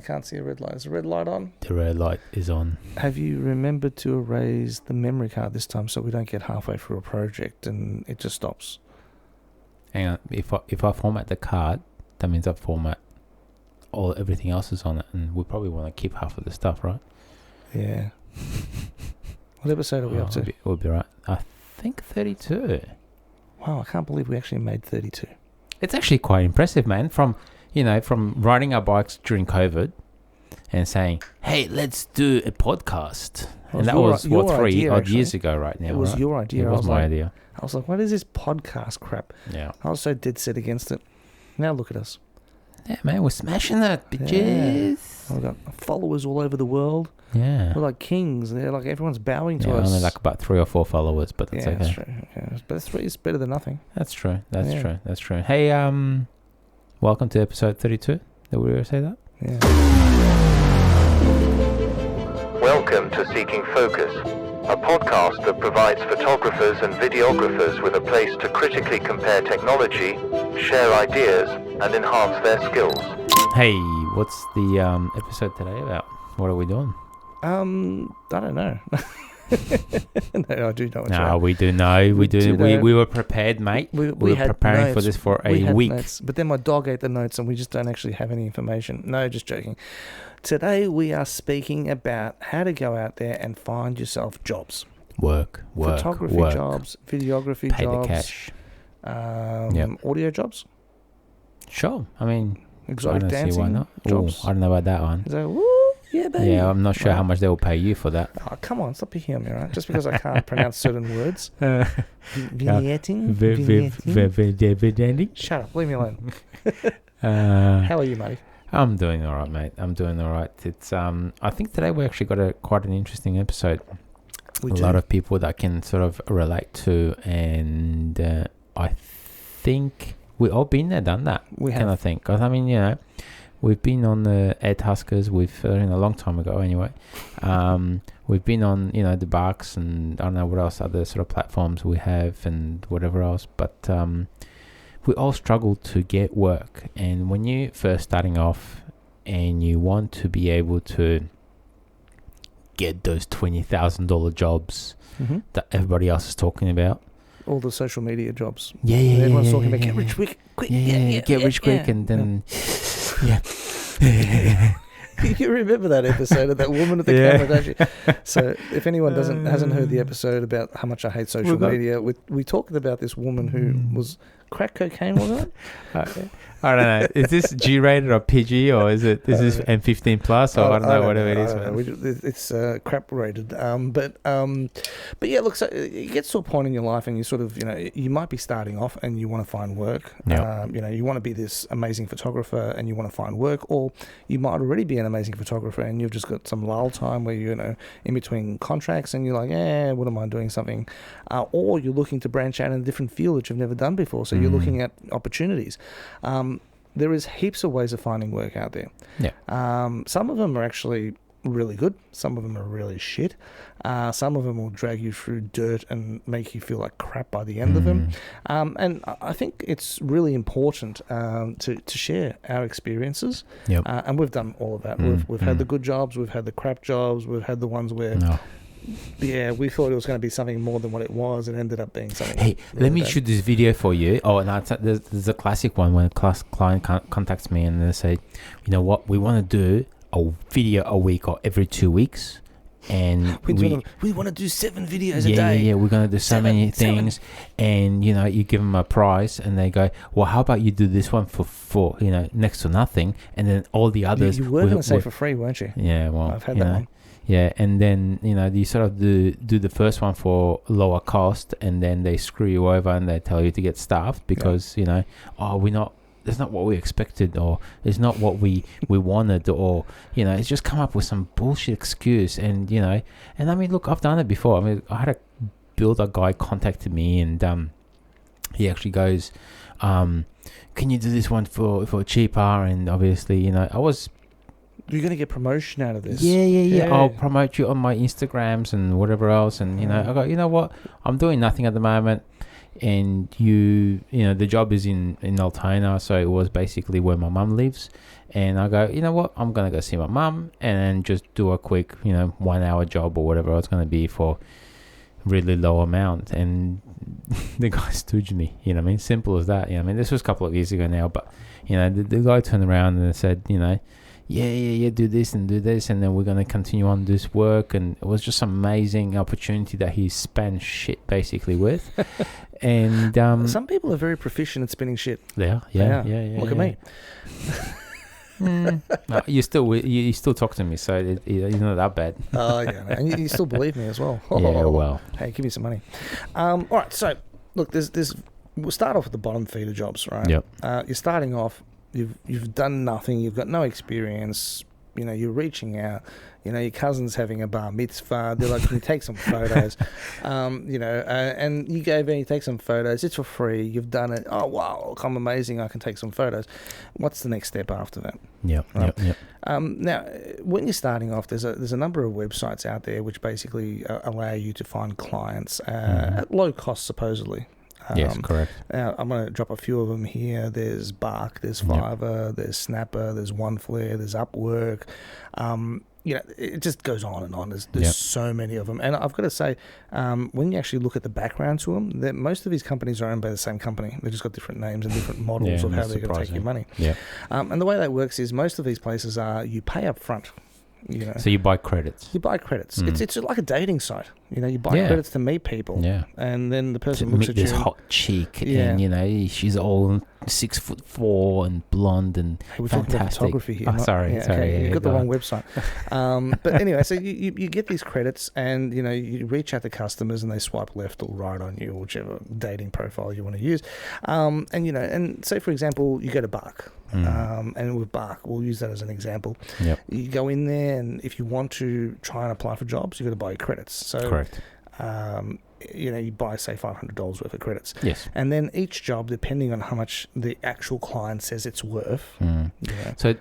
can't see a red light. Is the red light on? The red light is on. Have you remembered to erase the memory card this time so we don't get halfway through a project and it just stops? Hang on. If I format the card, that means I format everything else is on it, and we probably want to keep half of the stuff, right? Yeah. What episode are we up to? We'll be right. I think 32. Wow, I can't believe we actually made 32. It's actually quite impressive, man. From riding our bikes during COVID and saying, "Hey, let's do a podcast," and that was 3 odd years ago, right now. It was your idea. It was my idea. I was like, "What is this podcast crap?" Yeah. I was so dead set against it. Now look at us. Yeah, man, we're smashing it, bitches. Yeah. We've got followers all over the world. Yeah. We're like kings. They're like everyone's bowing to us. Only like about 3 or 4 followers, but that's okay. That's true. Okay. But 3 is better than nothing. That's true. That's true. Hey, welcome to episode 32. Did we ever say that? Yeah. Welcome to Seeking Focus, a podcast that provides photographers and videographers with a place to critically compare technology, share ideas, and enhance their skills. Hey, what's the episode today about? What are we doing? I don't know. No, I do know. No, we do know. We do. We were prepared, mate. We were preparing notes. for this for a week. Notes, but then my dog ate the notes, and we just don't actually have any information. No, just joking. Today we are speaking about how to go out there and find yourself jobs. Work. Photography jobs, videography pay jobs. Pay the cash. Audio jobs. Sure. I mean, exotic I don't dancing see why not. jobs. I don't know about that one. Is that, woo, yeah, baby. Yeah, I'm not sure how much they will pay you for that. Oh, come on, stop picking on me, right? Just because I can't pronounce certain words. Vignetting. Shut up, leave me alone. How are you, mate? I'm doing all right, mate. I'm doing all right. It's I think today we actually got quite an interesting episode. A lot of people that can sort of relate to, and I think we all been there, done that. We have. Kind of thing. Because I mean, we've been on the Airtaskers. We've a long time ago, anyway. We've been on the Barks, and I don't know what else other sort of platforms we have, and whatever else. But we all struggle to get work, and when you first starting off, and you want to be able to get those $20,000 jobs that everybody else is talking about. All the social media jobs. Yeah. Everyone's talking about get rich quick. Get rich quick, and then You remember that episode of that woman at the camera, don't you? So if anyone hasn't heard the episode about how much I hate social media, we talked about this woman who was crack cocaine, wasn't it? I don't know. Is this G-rated or PG, or is this M15 plus, or I don't know, whatever it is, man. It's crap rated. But yeah, look, so it gets to a point in your life, and you sort of, you might be starting off and you want to find work. Yep. You want to be this amazing photographer and you want to find work, or you might already be an amazing photographer and you've just got some lull time where you're, in between contracts and you're like, what am I doing something? Or you're looking to branch out in a different field that you've never done before. So you're looking at opportunities. There is heaps of ways of finding work out there. Yeah. Some of them are actually really good. Some of them are really shit. Some of them will drag you through dirt and make you feel like crap by the end of them. And I think it's really important to share our experiences. Yep. And we've done all of that. We've had the good jobs. We've had the crap jobs. We've had the ones where... No. Yeah, we thought it was going to be something more than what it was, and ended up being something. Hey, let me shoot this video for you. Oh, and there's a classic one when a client contacts me and they say, you know what, we want to do a video a week or every 2 weeks, and we want to do 7 videos a day. Yeah, we're going to do so many things, and you give them a price, and they go, well, how about you do this one for next to nothing, and then all the others. You were going to say for free, weren't you? Yeah, well, I've had that one. Yeah, and then you sort of do the first one for lower cost, and then they screw you over and they tell you to get staffed because it's not what we expected, or it's not what we wanted, or it's just come up with some bullshit excuse, and and I mean, look, I've done it before. I mean, I had a builder guy contacted me, and he actually goes, can you do this one for cheaper? And obviously, I was. You're going to get promotion out of this. Yeah. I'll promote you on my Instagrams and whatever else. And, I go, you know what? I'm doing nothing at the moment. and the job is in Altona, so it was basically where my mum lives. And I go, you know what, I'm going to go see my mum and then just do a quick, 1 hour job or whatever it's going to be for really low amount. And the guy stooged me, simple as that. This was a couple of years ago now, but, the guy turned around and said, yeah, do this, and then we're going to continue on this work. And it was just an amazing opportunity that he spent shit basically with. And some people are very proficient at spinning shit. Yeah. Look at me. No, you still talk to me, so it's not that bad. Oh yeah, and you still believe me as well. Yeah, well, hey, give me some money. All right, so look, we'll start off with the bottom feeder jobs, right? Yep. You're starting off. You've done nothing. You've got no experience. You're reaching out. Your cousin's having a bar mitzvah. They're like, can you take some photos? And you go there, you take some photos. It's for free. You've done it. Oh, wow, I'm amazing. I can take some photos. What's the next step after that? Yep. Now, when you're starting off, there's a number of websites out there which basically allow you to find clients at low cost, supposedly. Yes, correct. Now, I'm going to drop a few of them here. There's Bark, there's Fiverr, there's Snapper, there's OneFlare, there's Upwork. It just goes on and on. There's so many of them. And I've got to say, when you actually look at the background to them, most of these companies are owned by the same company. They've just got different names and different models of how they're going to take your money. Yeah. And the way that works is most of these places you pay up front. So you buy credits. It's like a dating site. You buy credits to meet people. Yeah. And then the person to looks meet at this hot chick, and she's all 6'4" and blonde and we're fantastic. Talking about photography here. Sorry. Okay. You've got the wrong website. But anyway, so you get these credits, and you reach out to customers, and they swipe left or right on you, or whichever dating profile you want to use. And say for example, you go to Bark. And with Bark, we'll use that as an example. Yep. You go in there, and if you want to try and apply for jobs, you've got to buy credits. So, correct. You buy, say, $500 worth of credits. Yes. And then each job, depending on how much the actual client says it's worth. So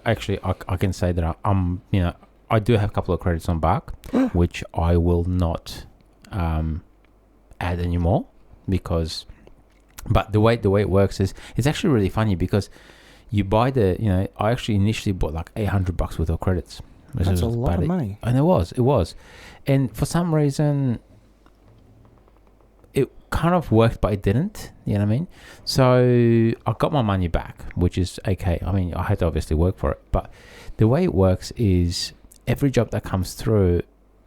actually, I can say that I do have a couple of credits on Bark, which I will not add anymore because. But the way it works is it's actually really funny because you buy I actually initially bought like $800 worth of credits. That's a lot of money. And it was. And for some reason, it kind of worked, but it didn't. You know what I mean? So I got my money back, which is okay. I mean, I had to obviously work for it. But the way it works is every job that comes through,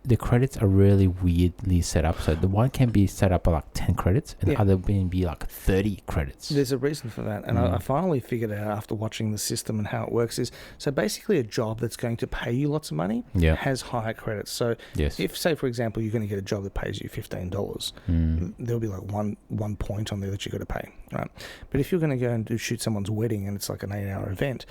the credits are really weirdly set up. So the one can be set up at like 10 credits and the other can be like 30 credits. There's a reason for that. And I finally figured out after watching the system and how it works is, so basically a job that's going to pay you lots of money has higher credits. So if, say, for example, you're going to get a job that pays you $15, there'll be like one point on there that you've got to pay, right? But if you're going to go and shoot someone's wedding and it's like an 8-hour event,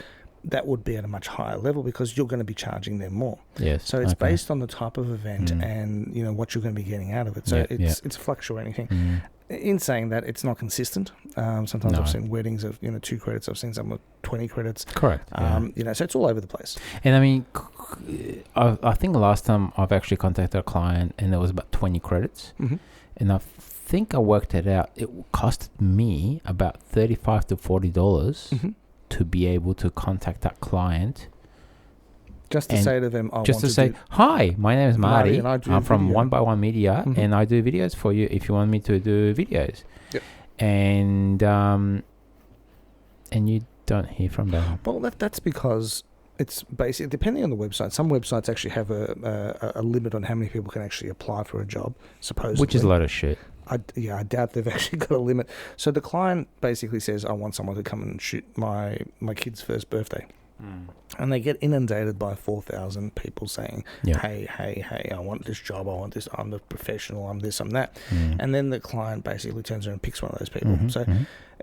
that would be at a much higher level because you're going to be charging them more. Yes. So it's based on the type of event and what you're going to be getting out of it. So it's a fluctuating thing. In saying that, it's not consistent. Sometimes I've seen weddings of 2 credits. I've seen some with 20 credits. Correct. So it's all over the place. And I mean, I think the last time I've actually contacted a client and it was about 20 credits, and I think I worked it out. It costed me about $35 to $40. To be able to contact that client, just to say to them, hi, my name is Marty. And I'm from One by One Media, and I do videos for you. If you want me to do videos, and you don't hear from them. Well, that's because it's basically depending on the website. Some websites actually have a limit on how many people can actually apply for a job, supposedly, which is a lot of shit. I doubt they've actually got a limit. So the client basically says, I want someone to come and shoot my kid's first birthday. And they get inundated by 4,000 people saying, hey, I want this job, I want this, I'm the professional, I'm this, I'm that. And then the client basically turns around and picks one of those people.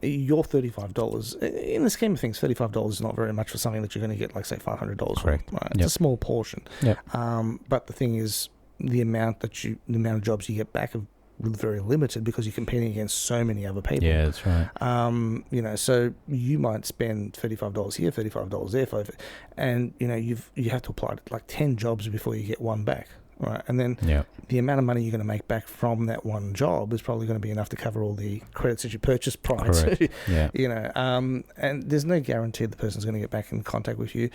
Your $35, in the scheme of things, $35 is not very much for something that you're going to get, like, say, $500 for. Right? It's a small portion. But the thing is, the amount of jobs you get back are very limited because you're competing against so many other people. Yeah, that's right. So you might spend $35 here, $35 there, and you have to apply to like 10 jobs before you get one back. right? And then the amount of money you're going to make back from that one job is probably going to be enough to cover all the credits that you purchased prior to, you know. And there's no guarantee the person's going to get back in contact with you.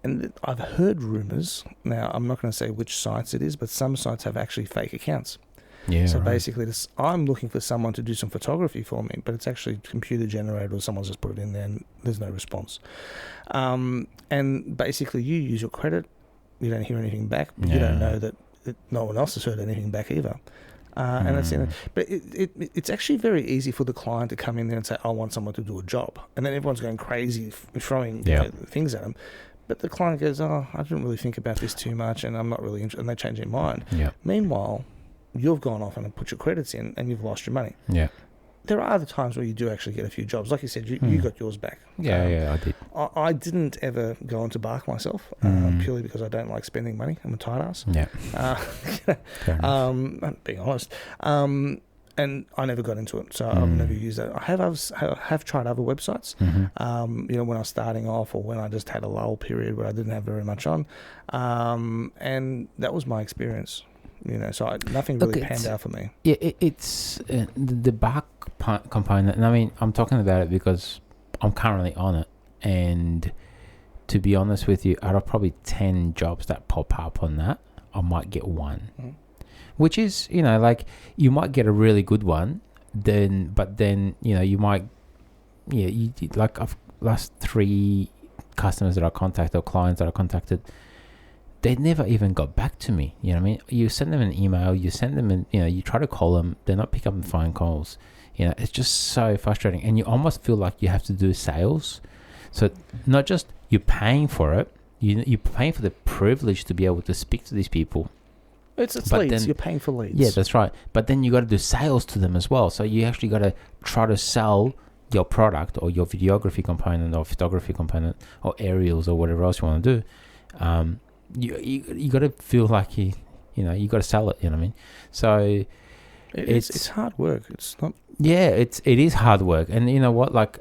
And I've heard rumours. Now, I'm not going to say which sites it is, but some sites have actually fake accounts. Yeah. So basically, I'm looking for someone to do some photography for me, but it's actually computer generated or someone's just put it in there and there's no response. And basically, you use your credit, you don't hear anything back, but you don't know that no one else has heard anything back either. And that's but it's actually very easy for the client to come in there and say, I want someone to do a job. And then everyone's going crazy throwing things at them. But the client goes, I didn't really think about this too much and I'm not really interested. And they change their mind. Yeah. Meanwhile, you've gone off and put your credits in and you've lost your money. Yeah. There are other times where you do actually get a few jobs. Like you said, you got yours back. Yeah, I did. I didn't ever go into Bark myself, purely because I don't like spending money. I'm a tight ass. Yeah. I'm being honest. And I never got into it, so I've never used that. I have tried other websites, you know, when I was starting off or when I just had a lull period where I didn't have very much on, and that was my experience. You know, so nothing really panned out for me. Yeah, it's the Bark component, and I mean, I'm talking about it because I'm currently on it, and to be honest with you, out of probably 10 jobs that pop up on that, I might get one. Which is, you know, like you might get a really good one, but then you know you might, you like I've last 3 customers that I contacted or clients that I contacted, they never even got back to me. You know what I mean? You send them an email, you send them you try to call them, they're not picking up the phone calls. You know, it's just so frustrating, and you almost feel like you have to do sales. So not just you're paying for it, you're paying for the privilege to be able to speak to these people. It's leads. Then, you're paying for leads. Yeah, that's right. But then you got to do sales to them as well. So you actually got to try to sell your product or your videography component or photography component or aerials or whatever else you want to do. You got to feel like you got to sell it. You know what I mean? So it's hard work. It's not. Yeah, it is hard work, and you know what? Like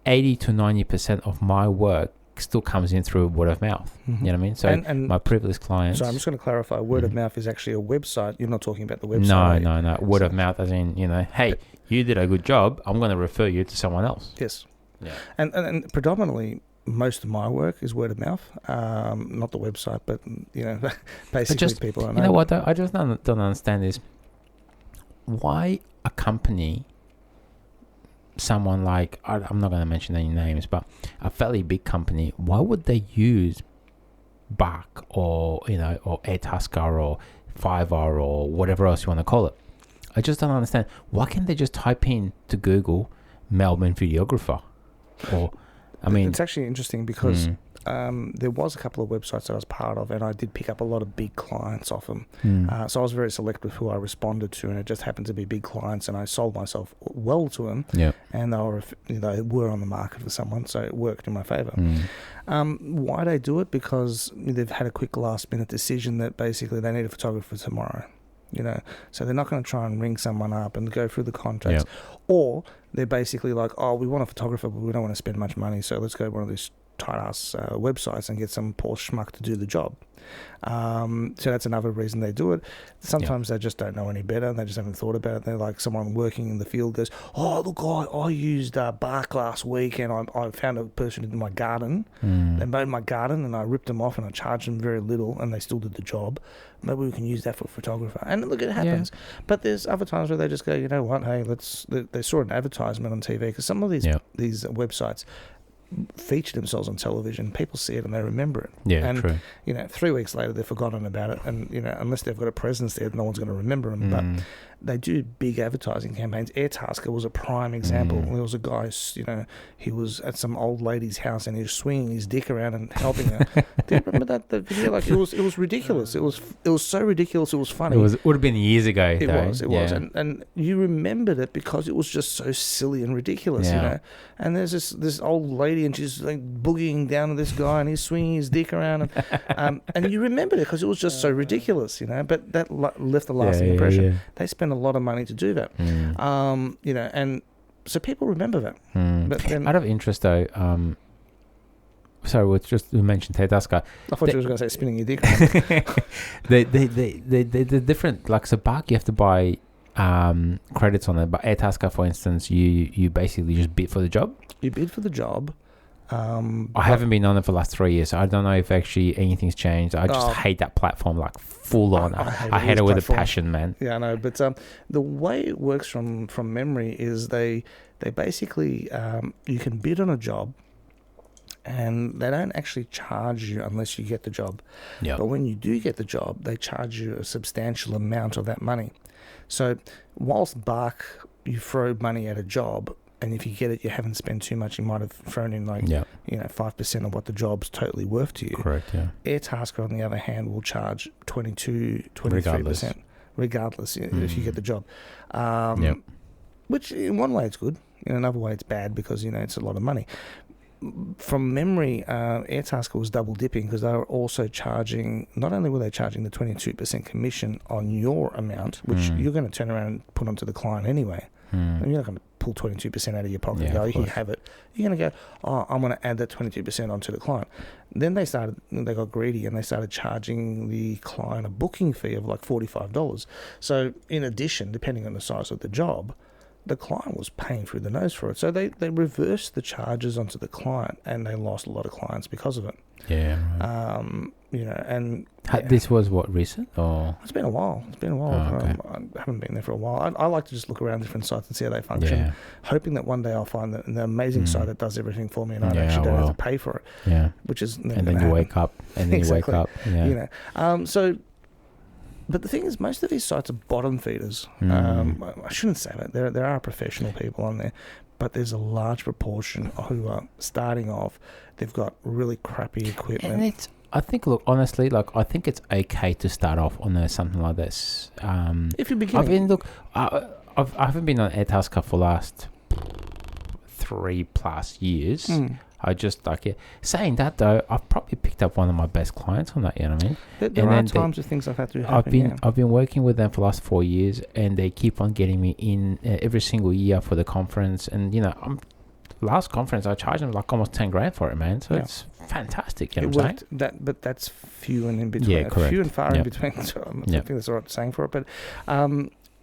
80 to 90% of my work still comes in through word of mouth. You know what I mean? So and my previous clients. So I'm just going to clarify. Word of mouth is actually a website. You're not talking about the website. No. Word of mouth, as in hey, you did a good job. I'm going to refer you to someone else. Yes. Yeah. And predominantly, most of my work is word of mouth. Not the website, but basically just, people I know. You know what? Though? I just don't understand is why a company. Someone like, I'm not going to mention any names, but a fairly big company, why would they use Bark or Airtasker or Fiverr or whatever else you want to call it? I just don't understand. Why can't they just type in to Google Melbourne videographer? Or, I mean, it's actually interesting because there was a couple of websites that I was part of, and I did pick up a lot of big clients off them. So I was very selective who I responded to, and it just happened to be big clients, and I sold myself well to them. Yeah. And they were on the market for someone, so it worked in my favour. Why they do it? Because they've had a quick last-minute decision that basically they need a photographer tomorrow. So they're not going to try and ring someone up and go through the contracts, or they're basically like, we want a photographer, but we don't want to spend much money, so let's go to one of these tight-ass websites and get some poor schmuck to do the job. So that's another reason they do it. Sometimes they just don't know any better and they just haven't thought about it. They're like someone working in the field goes, look, I used Bark last week and I found a person in my garden. They mowed my garden and I ripped them off and I charged them very little and they still did the job. Maybe we can use that for a photographer. And look, it happens. But there's other times where they just go, you know what, hey, they saw an advertisement on TV because some of these websites feature themselves on television. People see it and they remember it. Yeah, and, true. 3 weeks later they've forgotten about it, and unless they've got a presence there, no one's going to remember them. But they do big advertising campaigns. Airtasker was a prime example. There was a guy, he was at some old lady's house and he was swinging his dick around and helping her. Do you remember that video? Like it was ridiculous. It was so ridiculous. It was funny. It would have been years ago. It was, and you remembered it because it was just so silly and ridiculous. And there's this old lady and she's like boogieing down to this guy and he's swinging his dick around and you remembered it because it was just so ridiculous. But that left a lasting impression. Yeah. They spend a lot of money to do that. And so people remember that. But then, out of interest though, sorry, we mentioned Airtasker. I thought you were going to say spinning your dick around. the different, like, so BARK, you have to buy credits on it, but Airtasker, for instance, you basically just bid for the job. You bid for the job. I haven't been on it for the last 3 years, so I don't know if actually anything's changed. I just hate that platform, like, full on. I hate it with a passion, man. Yeah, I know. But the way it works from memory is they basically, you can bid on a job, and they don't actually charge you unless you get the job. Yeah. But when you do get the job, they charge you a substantial amount of that money. So whilst BARK, you throw money at a job, and if you get it, you haven't spent too much. You might have thrown in 5% of what the job's totally worth to you. Correct, yeah. Airtasker, on the other hand, will charge 23%, regardless if you get the job. Which in one way it's good, in another way it's bad because, it's a lot of money. From memory, Airtasker was double dipping because they were also charging, not only were they charging the 22% commission on your amount, which you're going to turn around and put onto the client anyway. And you're not going to pull 22% out of your pocket and go, here you have it. You're going to go, I'm going to add that 22% onto the client. Then they got greedy and they started charging the client a booking fee of like $45. So in addition, depending on the size of the job, the client was paying through the nose for it. So they reversed the charges onto the client, and they lost a lot of clients because of it. Yeah. Right. And this was what, recent or? It's been a while. Okay. I haven't been there for a while. I like to just look around different sites and see how they function, hoping that one day I'll find an amazing site that does everything for me, and I actually don't have to pay for it. Yeah. Which is never and then you wake up, and then exactly. you wake up. Yeah. So. But the thing is, most of these sites are bottom feeders. I shouldn't say that. There are professional people on there, but there's a large proportion who are starting off. They've got really crappy equipment. And I think, look, honestly, I think it's okay to start off on something like this. If you're beginning. I haven't been on Airtasker for the last 3+ years. I just like it. Saying that though, I've probably picked up one of my best clients on that. You know what I mean? There are times of things like that do happen. I've been working with them for the last 4 years, and they keep on getting me in every single year for the conference. And last conference I charged them like almost 10 grand for it, man. So it's fantastic. You know what I'm saying? But that's few and in between. Yeah, correct. Few and far in between. So I think that's the right saying for it. But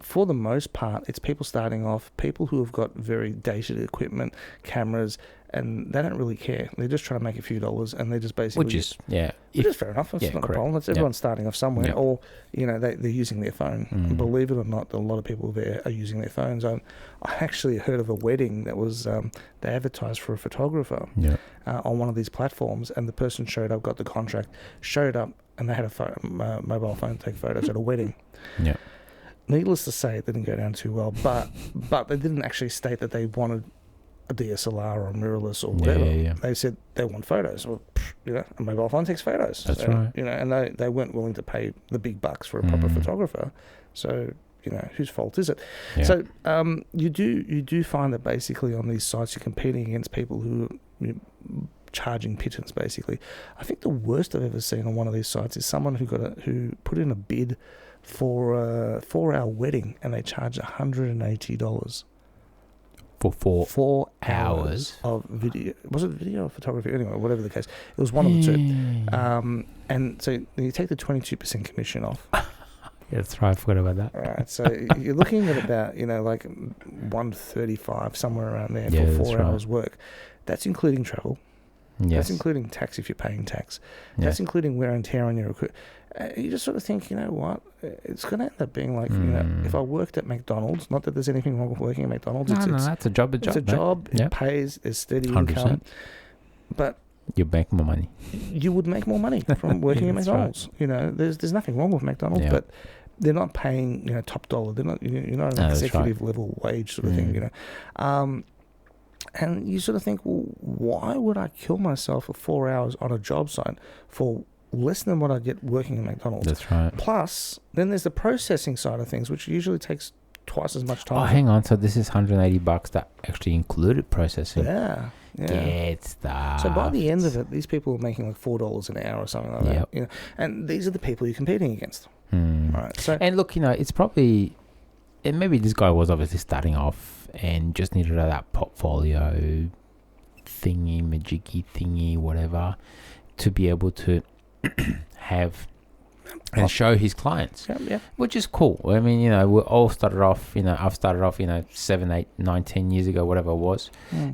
for the most part, it's people starting off, people who have got very dated equipment, cameras, and they don't really care. They're just trying to make a few dollars, and they're just basically... Which is fair enough. It's not a problem. It's everyone's starting off somewhere, or, they're using their phone. And believe it or not, a lot of people there are using their phones. I actually heard of a wedding that was... they advertised for a photographer on one of these platforms, and the person showed up, got the contract, showed up, and they had a mobile phone to take photos at a wedding. Yeah. Needless to say, it didn't go down too well, but they didn't actually state that they wanted a DSLR or a mirrorless or whatever. They said they want photos. Well, a mobile phone takes photos. That's right. And they weren't willing to pay the big bucks for a proper photographer. So, whose fault is it? Yeah. So, you do find that basically on these sites you're competing against people who are charging pittance. Basically, I think the worst I've ever seen on one of these sites is someone who put in a bid for a 4-hour wedding, and they charge $180 for 4 hours of video. Was it video or photography? Anyway, whatever the case, it was one of the two. And so you take the 22% commission off. That's right. I forgot about that. Right. So you're looking at about like $135 somewhere around there for 4 hours work. That's including travel. Yes. That's including tax if you're paying tax. That's including wear and tear on your equipment. You just sort of think, what? It's going to end up being like, if I worked at McDonald's, not that there's anything wrong with working at McDonald's. No, that's a job. It's a job. It pays. There's steady 100%. Income. But you make more money. You would make more money from working at McDonald's. Right. There's nothing wrong with McDonald's, but they're not paying, top dollar. They're not, you're not an executive level wage sort of thing, And you sort of think, well, why would I kill myself for 4 hours on a job site for less than what I get working at McDonald's? That's right. Plus, then there's the processing side of things, which usually takes twice as much time. Oh, hang on. So this is $180 that actually included processing. Yeah. Get stuff. So by the end of it, these people are making like $4 an hour or something like that. And these are the people you're competing against. Right. So, and look, it's probably, and maybe this guy was obviously starting off and just needed that portfolio thingy, majiggy thingy, whatever, to be able to have and show his clients, which is cool. I mean, you know, we all started off, you know, I've started off, you know, 7, 8, 9, 10 years ago, whatever it was.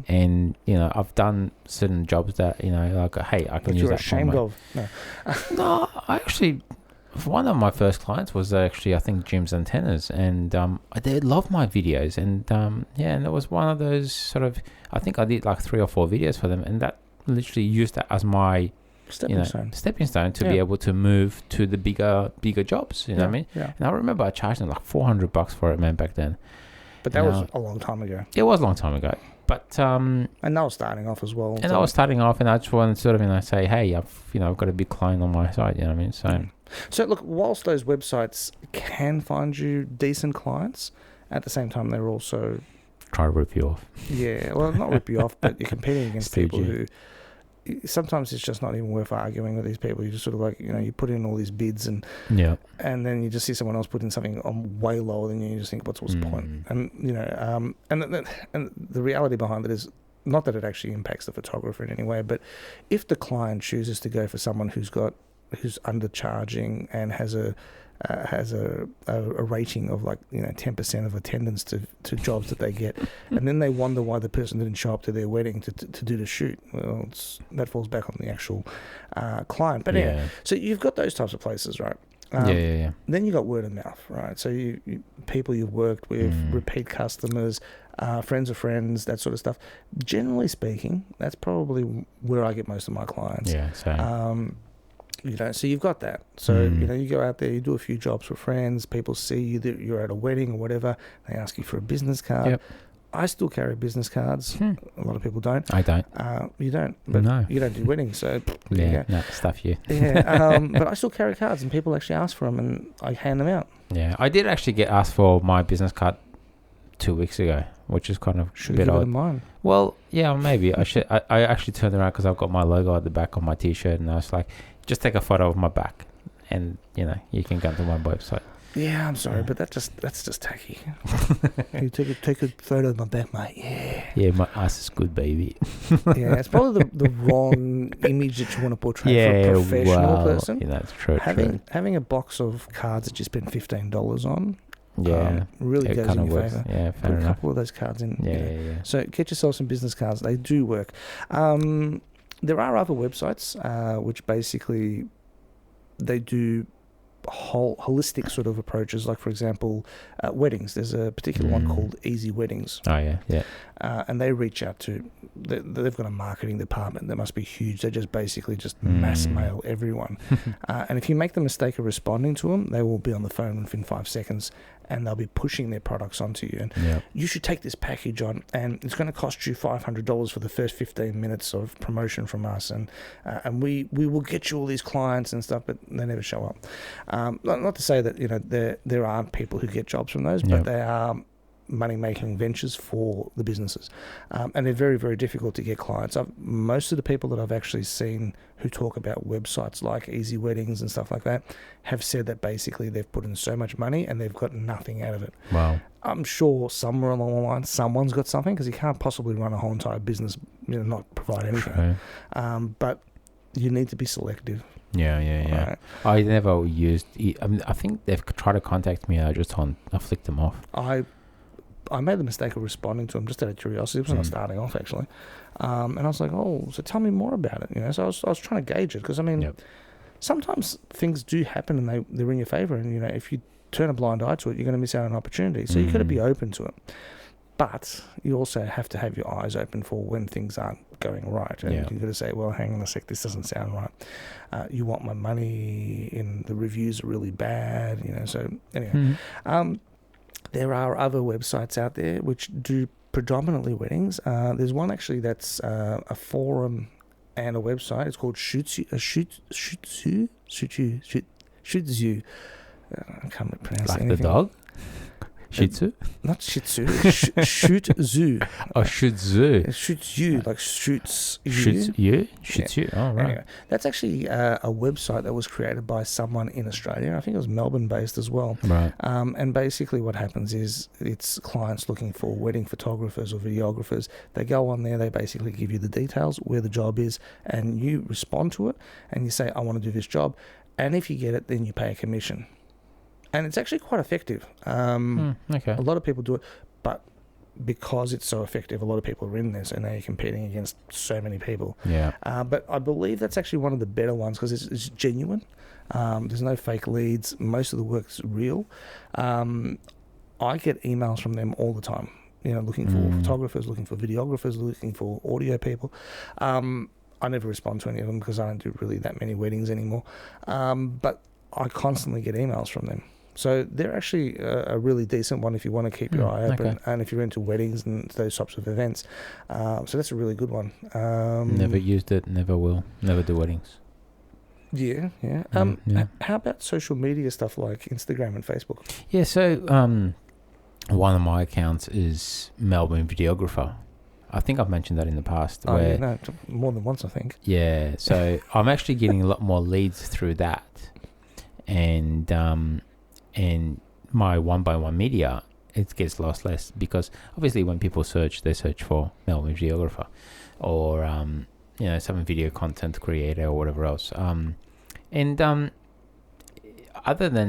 And, you know, I've done certain jobs that, you know, like, hey, I can use that. You're ashamed of? No. No, I actually, one of my first clients was actually, I think, Jim's Antennas, and they love my videos. And, and it was one of those sort of, I think I did like 3 or 4 videos for them, and that literally used that as my stepping stone to be able to move to the bigger jobs. You know what I mean? Yeah. And I remember I charged them like $400 for it, man, back then. But that was a long time ago. It was a long time ago. But and they were starting off as well. And I was starting off, and I just wanted to sort of, you know, say, hey, I've got a big client on my side. You know what I mean? So look, whilst those websites can find you decent clients, at the same time they're also try to rip you off. Yeah, well, not rip you off, but you're competing against people who. Sometimes it's just not even worth arguing with these people. You just sort of like, you know, you put in all these bids and then you just see someone else put in something on way lower than you. You just think, what's the point? And you know, and the reality behind it is not that it actually impacts the photographer in any way, but if the client chooses to go for someone who's undercharging and has a rating of like, you know, 10% of attendance to jobs that they get, and then they wonder why the person didn't show up to their wedding to do the shoot. Well, that falls back on the actual client. But anyway, so you've got those types of places, right? Then you got word of mouth, right? So you people you've worked with, repeat customers, friends of friends, that sort of stuff. Generally speaking, that's probably where I get most of my clients. Yeah, same. You know, so you've got that. So, you know, you go out there, you do a few jobs for friends, people see you that you're at a wedding or whatever, they ask you for a business card. Yep. I still carry business cards. A lot of people don't. I don't. You don't. But no. You don't do weddings, so no, stuff you. But I still carry cards and people actually ask for them and I hand them out. Yeah, I did actually get asked for my business card 2 weeks ago, which is kind of should a bit give odd. it mine. Well, yeah, maybe I should. I actually turned around because I've got my logo at the back on my t-shirt, and I was like, just take a photo of my back, and you know, you can go to my website. Yeah, I'm sorry, but that's just tacky. You take a photo of my back, mate. Yeah, my ass is good, baby. Yeah, it's probably the wrong image that you want to portray for a professional person. Yeah, that's true. Having a box of cards that you spend $15 on. Yeah, really goes in your favour. Yeah, fair enough. Put a couple of those cards in. Yeah. So get yourself some business cards. They do work. There are other websites which basically they do holistic sort of approaches. Like for example, weddings. There's a particular one called Easy Weddings. Oh yeah. And they reach out to. They've got a marketing department that must be huge. They just basically just mass mail everyone. And if you make the mistake of responding to them, they will be on the phone within 5 seconds, and they'll be pushing their products onto you. And you should take this package on, and it's going to cost you $500 for the first 15 minutes of promotion from us, and we will get you all these clients and stuff, but they never show up. Not to say that, you know, there aren't people who get jobs from those, but they are money-making ventures for the businesses, and they're very, very difficult to get clients. Most of the people that I've actually seen who talk about websites like Easy Weddings and stuff like that have said that basically they've put in so much money and they've got nothing out of it. Wow. I'm sure somewhere along the line someone's got something, because you can't possibly run a whole entire business, you know, not provide anything. But you need to be selective. Yeah. Right. I never used. I think they've tried to contact me. I flicked them off. I made the mistake of responding to them just out of curiosity. It was when I was starting off, actually. And I was like, oh, so tell me more about it. You know, so I was trying to gauge it, because, I mean, sometimes things do happen and they're in your favour. And, you know, if you turn a blind eye to it, you're going to miss out on an opportunity. So you've got to be open to it. But you also have to have your eyes open for when things aren't going right. And you've got to say, well, hang on a sec, this doesn't sound right. You want my money, and the reviews are really bad, you know. So anyway, there are other websites out there which do predominantly weddings. There's one actually that's a forum and a website. It's called Shoots You. I can't pronounce like anything. The dog? Shih Tzu? Not Shih Tzu. Shoot Zoo. Oh, Shih Tzu. It shoots you, like shoots you. Shih you? Shih Tzu. Oh, right. Anyway, that's actually a website that was created by someone in Australia. I think it was Melbourne-based as well. Right. And basically what happens is it's clients looking for wedding photographers or videographers. They go on there, they basically give you the details, where the job is, and you respond to it, and you say, I want to do this job. And if you get it, then you pay a commission. And it's actually quite effective. Okay. A lot of people do it, but because it's so effective, a lot of people are in this, and now you're competing against so many people. Yeah. But I believe that's actually one of the better ones because it's genuine. There's no fake leads. Most of the work's real. I get emails from them all the time, looking for photographers, looking for videographers, looking for audio people. I never respond to any of them because I don't do really that many weddings anymore. But I constantly get emails from them. So they're actually a really decent one if you want to keep your eye open, and if you're into weddings and those types of events. So that's a really good one. Never used it, never will, never do weddings. Yeah. How about social media stuff like Instagram and Facebook? Yeah, so one of my accounts is Melbourne Videographer. I think I've mentioned that in the past. More than once, I think. Yeah, so I'm actually getting a lot more leads through that. And my one-by-one media, it gets lost less because obviously when people search, they search for Melbourne Videographer or some video content creator or whatever else. Other than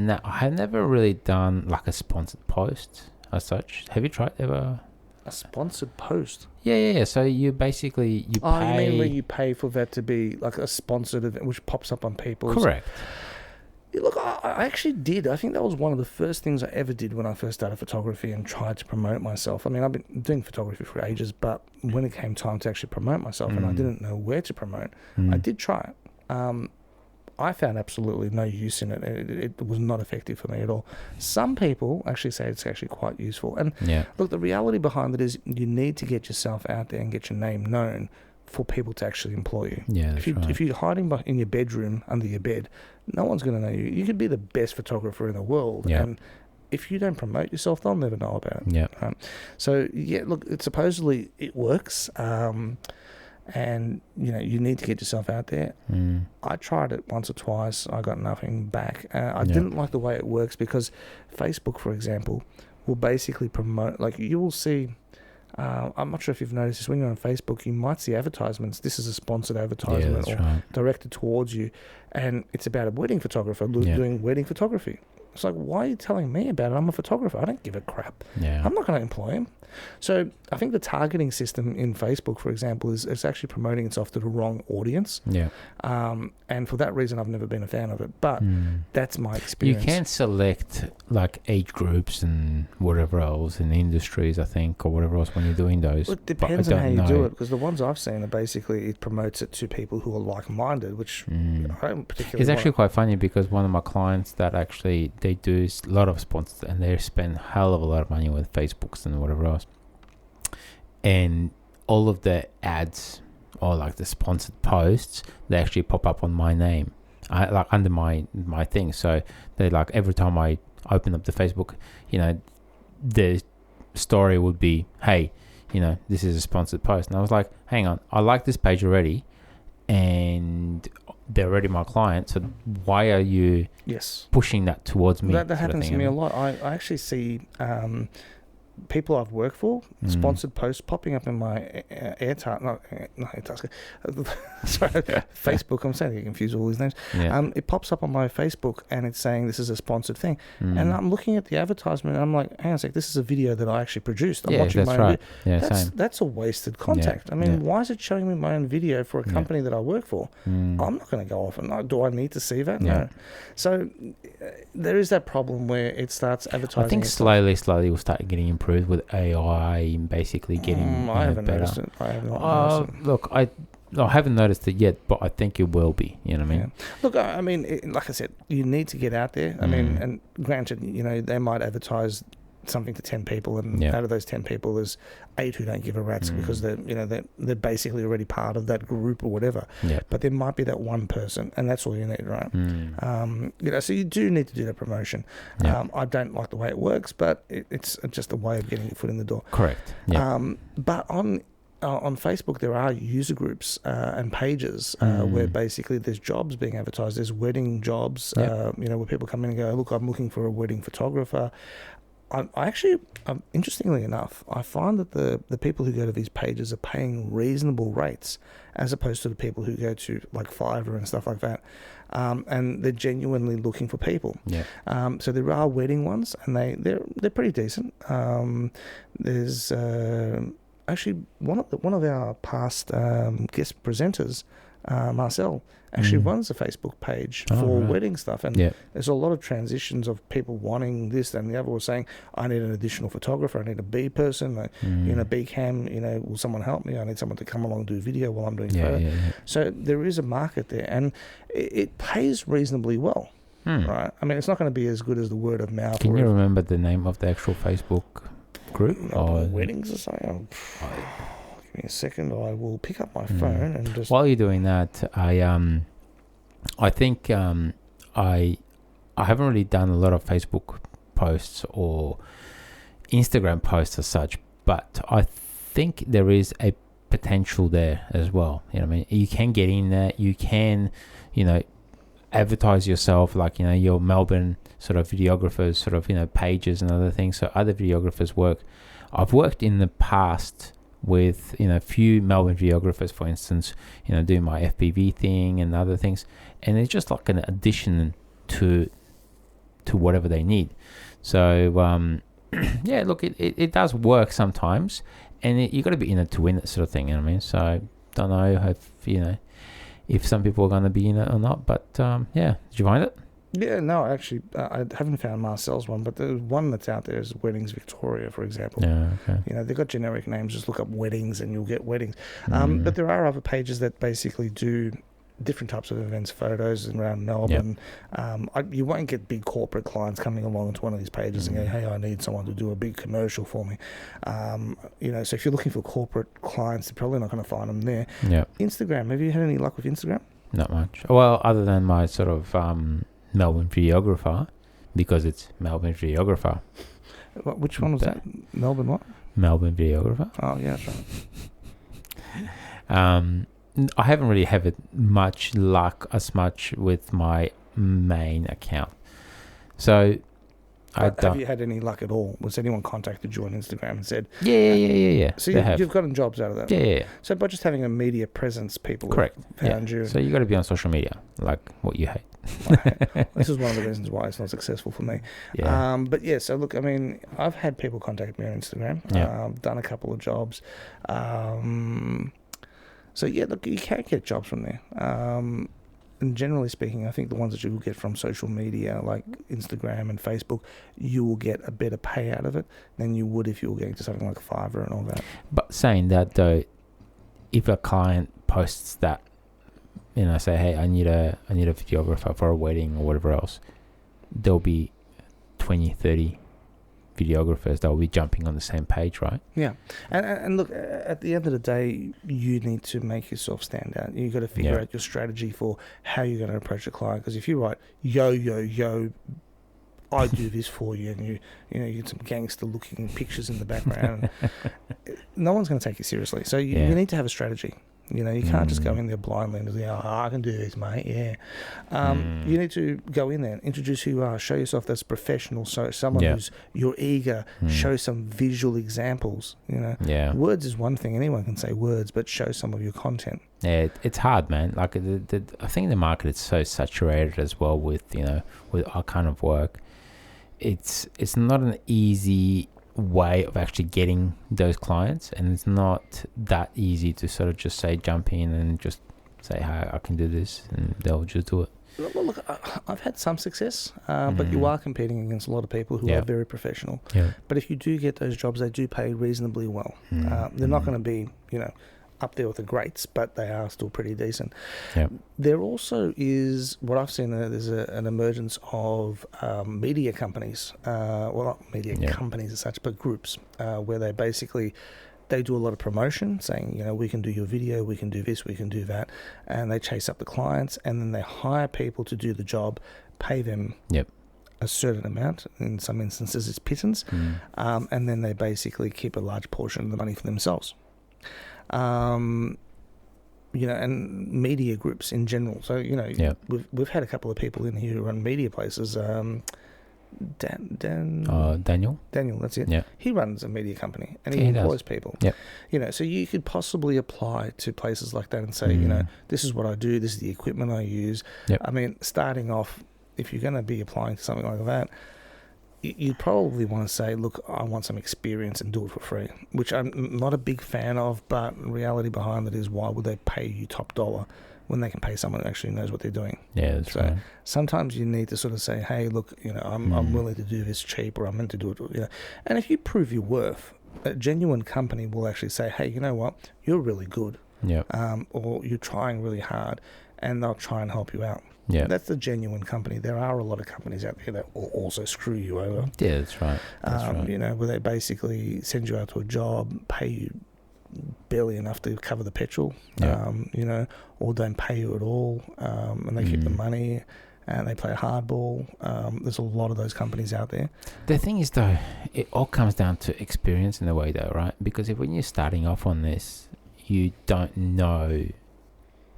that, I have never really done like a sponsored post as such. Have you tried ever? A sponsored post? Yeah. So you basically pay. Oh, you mean where you pay for that to be like a sponsored event, which pops up on people's. Correct. Look, I actually did. I think that was one of the first things I ever did when I first started photography and tried to promote myself. I mean, I've been doing photography for ages, but when it came time to actually promote myself and I didn't know where to promote, I did try it. I found absolutely no use in it. It was not effective for me at all. Some people actually say it's actually quite useful. And look, the reality behind it is you need to get yourself out there and get your name known for people to actually employ you. Yeah, if you're hiding in your bedroom under your bed, no one's going to know you. You could be the best photographer in the world, and if you don't promote yourself, they'll never know about it. Yeah. Look, supposedly it works, and you need to get yourself out there. I tried it once or twice. I got nothing back. I didn't like the way it works because Facebook, for example, will basically promote. Like you will see. I'm not sure if you've noticed this, when you're on Facebook, you might see advertisements. This is a sponsored advertisement directed towards you, and it's about a wedding photographer doing wedding photography. It's like, why are you telling me about it? I'm a photographer. I don't give a crap. I'm not going to employ him. So I think the targeting system in Facebook, for example, is actually promoting itself to the wrong audience. And for that reason, I've never been a fan of it. But that's my experience. You can select like age groups and whatever else in industries, I think, or whatever else when you're doing those. Well, it depends on how you do it, because the ones I've seen are basically it promotes it to people who are like-minded, which I don't particularly It's actually quite funny because one of my clients that actually, they do a lot of sponsors and they spend a hell of a lot of money with Facebooks and whatever else. And all of the ads or like the sponsored posts, they actually pop up on my name, like under my thing. So they like every time I open up the Facebook, the story would be, hey, this is a sponsored post. And I was like, hang on, I like this page already and they're already my client, so why are you pushing that towards me? That happens to me a lot. I actually see people I've worked for, sponsored posts popping up in my Airtasker. Sorry, Facebook. I'm saying I get confused with all these names. It pops up on my Facebook and it's saying this is a sponsored thing. And I'm looking at the advertisement and I'm like, hang on a sec, this is a video that I actually produced. I'm watching my own video. That's a wasted contact. I mean, why is it showing me my own video for a company that I work for? I'm not going to go off and do I need to see that? No. So there is that problem where it starts advertising. I think slowly we'll start getting improved with AI and basically getting I haven't better. noticed it. I have not noticed it. Look, I haven't noticed it yet, but I think it will be. You know what I mean? Look, I mean, like I said, you need to get out there. I mean, and granted, they might advertise something to 10 people, and Yeah. out of those 10 people, there's 8 who don't give a rat's because they're basically already part of that group or whatever. Yeah. But there might be that one person, and that's all you need, right? So you do need to do that promotion. Yeah. I don't like the way it works, but it's just a way of getting your foot in the door. Correct. Yeah. But on Facebook, there are user groups and pages where basically there's jobs being advertised. There's wedding jobs, where people come in and go, look, I'm looking for a wedding photographer. I actually, interestingly enough, I find that the people who go to these pages are paying reasonable rates as opposed to the people who go to like Fiverr and stuff like that. And they're genuinely looking for people. Yeah. So there are wedding ones, and they're pretty decent. There's actually one of our past guest presenters, Marcel, actually runs a Facebook page for wedding stuff, and there's a lot of transitions of people wanting this and the other, or saying, I need an additional photographer, I need a B person, B cam, will someone help me? I need someone to come along and do video while I'm doing photo. So there is a market there, and it pays reasonably well, right? I mean, it's not going to be as good as the word of mouth. Can you remember the name of the actual Facebook group? Weddings or something? Give me a second. I will pick up my phone and just... While you're doing that, I think I haven't really done a lot of Facebook posts or Instagram posts as such, but I think there is a potential there as well. You know what I mean? You can get in there. You can, advertise yourself, like, your Melbourne sort of videographers sort of, pages and other things. So other videographers work. I've worked in the past with a few Melbourne videographers, for instance, doing my FPV thing and other things, and it's just like an addition to whatever they need. So look, it does work sometimes, and you got to be in it to win it, sort of thing. You know what I mean? So don't know if some people are going to be in it or not, but did you find it? Yeah, no, actually, I haven't found Marcel's one, but the one that's out there is Weddings Victoria, for example. Yeah, okay. They've got generic names. Just look up weddings and you'll get weddings. But there are other pages that basically do different types of events, photos around Melbourne. You won't get big corporate clients coming along to one of these pages and going, hey, I need someone to do a big commercial for me. So if you're looking for corporate clients, you're probably not going to find them there. Yeah. Instagram, have you had any luck with Instagram? Not much. Well, other than my sort of... Melbourne videographer, because it's Melbourne videographer. Which one was that? Melbourne what? Melbourne videographer. Oh yeah, that's right. I haven't really had much luck as much with my main account. So have you had any luck at all? Was anyone contacted you on Instagram and said, Yeah. So you've gotten jobs out of that? Yeah. So by just having a media presence, people Correct. found you. So you got to be on social media, like what you hate. This is one of the reasons why it's not successful for me. Yeah. But yeah, so look, I mean, I've had people contact me on Instagram. I've done a couple of jobs. So yeah, look, you can get jobs from there. And generally speaking, I think the ones that you will get from social media, like Instagram and Facebook, you will get a better pay out of it than you would if you were getting to something like Fiverr and all that. But saying that though, if a client posts that, say, hey, I need a videographer for a wedding or whatever else, there'll be 20, 30 videographers that will be jumping on the same page, right? Yeah. And look, at the end of the day, you need to make yourself stand out. You've got to figure out your strategy for how you're going to approach a client. Because if you write, yo, I do this for you, and you get some gangster looking pictures in the background, no one's going to take you seriously. So you need to have a strategy. You can't just go in there blindly and say, I can do this, mate, yeah. You need to go in there, introduce who you are, show yourself as professional, so someone who's you're eager, show some visual examples, Yeah. Words is one thing, anyone can say words, but show some of your content. Yeah, it's hard, man. Like, I think the market is so saturated as well with our kind of work. It's not an easy way of actually getting those clients, and it's not that easy to sort of just say jump in and just say, hi, I can do this, and they'll just do it. Well, look, I've had some success, but you are competing against a lot of people who are very professional. But if you do get those jobs, they do pay reasonably well. They're not going to be up there with the greats, but they are still pretty decent. Yeah. There also is, what I've seen, there's an emergence of media companies, well, not media companies as such, but groups, where they do a lot of promotion, saying, we can do your video, we can do this, we can do that, and they chase up the clients, and then they hire people to do the job, pay them a certain amount. In some instances, it's pittance, and then they basically keep a large portion of the money for themselves. And media groups in general. So, we've had a couple of people in here who run media places. Daniel, that's it. Yeah. He runs a media company and he employs people. Yep. So you could possibly apply to places like that and say, this is what I do, this is the equipment I use. Yep. I mean, starting off, if you're going to be applying to something like that, you probably want to say, look, I want some experience and do it for free, which I'm not a big fan of, but reality behind it is, why would they pay you top dollar when they can pay someone who actually knows what they're doing? Yeah, that's right. Sometimes you need to sort of say, hey, look, I'm willing to do this cheap, or I'm meant to do it, And if you prove your worth, a genuine company will actually say, hey, you know what, you're really good. Yeah. Or you're trying really hard, and they'll try and help you out. Yeah. That's the genuine company. There are a lot of companies out there that will also screw you over. Yeah, that's right. Where they basically send you out to a job, pay you barely enough to cover the petrol, or don't pay you at all, and they keep the money, and they play hardball. There's a lot of those companies out there. The thing is, though, it all comes down to when a way, though, right? Because when you're starting off on this, you don't know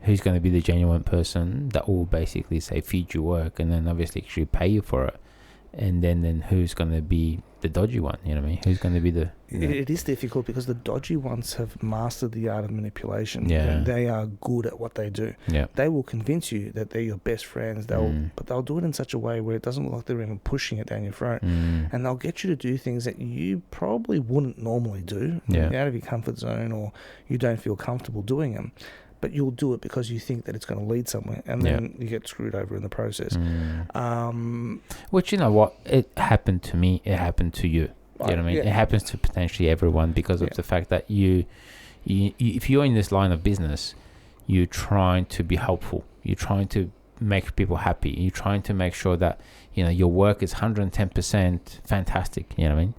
who's going to be the genuine person that will basically say feed your work, and then obviously actually pay you for it, and then who's going to be the dodgy one, you know what I mean? Who's going to be the... It is difficult because the dodgy ones have mastered the art of manipulation. Yeah. They are good at what they do. Yeah. They will convince you that they're your best friends, but they'll do it in such a way where it doesn't look like they're even pushing it down your throat. And they'll get you to do things that you probably wouldn't normally do. You're out of your comfort zone, or you don't feel comfortable doing them. But you'll do it because you think that it's going to lead somewhere, and then you get screwed over in the process. Which, you know what, it happened to me, it happened to you. You know what I mean? It happens to potentially everyone because of the fact that you, if you're in this line of business, you're trying to be helpful. You're trying to make people happy. You're trying to make sure that, your work is 110% fantastic. You know what I mean?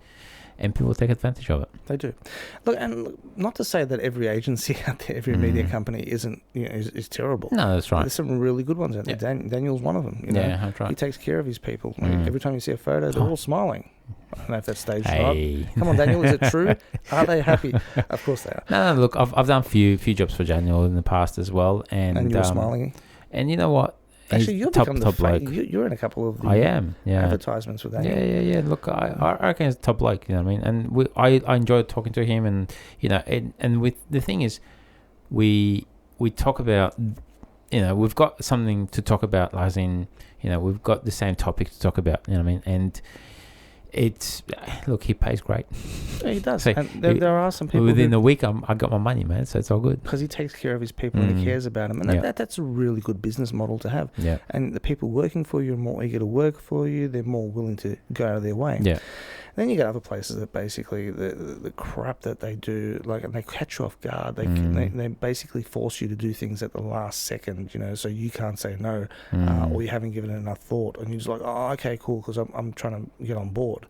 And people take advantage of it. They do. Look, and not to say that every agency out there, every media company isn't, is terrible. No, that's right. There's some really good ones out there. Daniel's one of them. That's right. He takes care of his people. Every time you see a photo, they're all smiling. I don't know if that's staged or not. Come on, Daniel, is it true? Are they happy? Of course they are. No, look, I've done a few jobs for Daniel in the past as well, and you're smiling. And you know what? Actually, you're top bloke. You're in a couple of the advertisements with that. Yeah. Look, I reckon he's top bloke. You know what I mean? And I enjoyed talking to him, and and with the thing is, we talk about, we've got something to talk about, as in, we've got the same topic to talk about. You know what I mean? And it's, look, he pays great. Yeah, he does. So and there are some people within a week, I got my money, man. So it's all good because he takes care of his people and he cares about them, and that's a really good business model to have. Yeah. And the people working for you are more eager to work for you. They're more willing to go out of their way. Yeah. Then you get other places that basically the crap that they do, and they catch you off guard. They basically force you to do things at the last second, so you can't say no, or you haven't given it enough thought, and you're just like, oh, okay, cool, because I'm trying to get on board,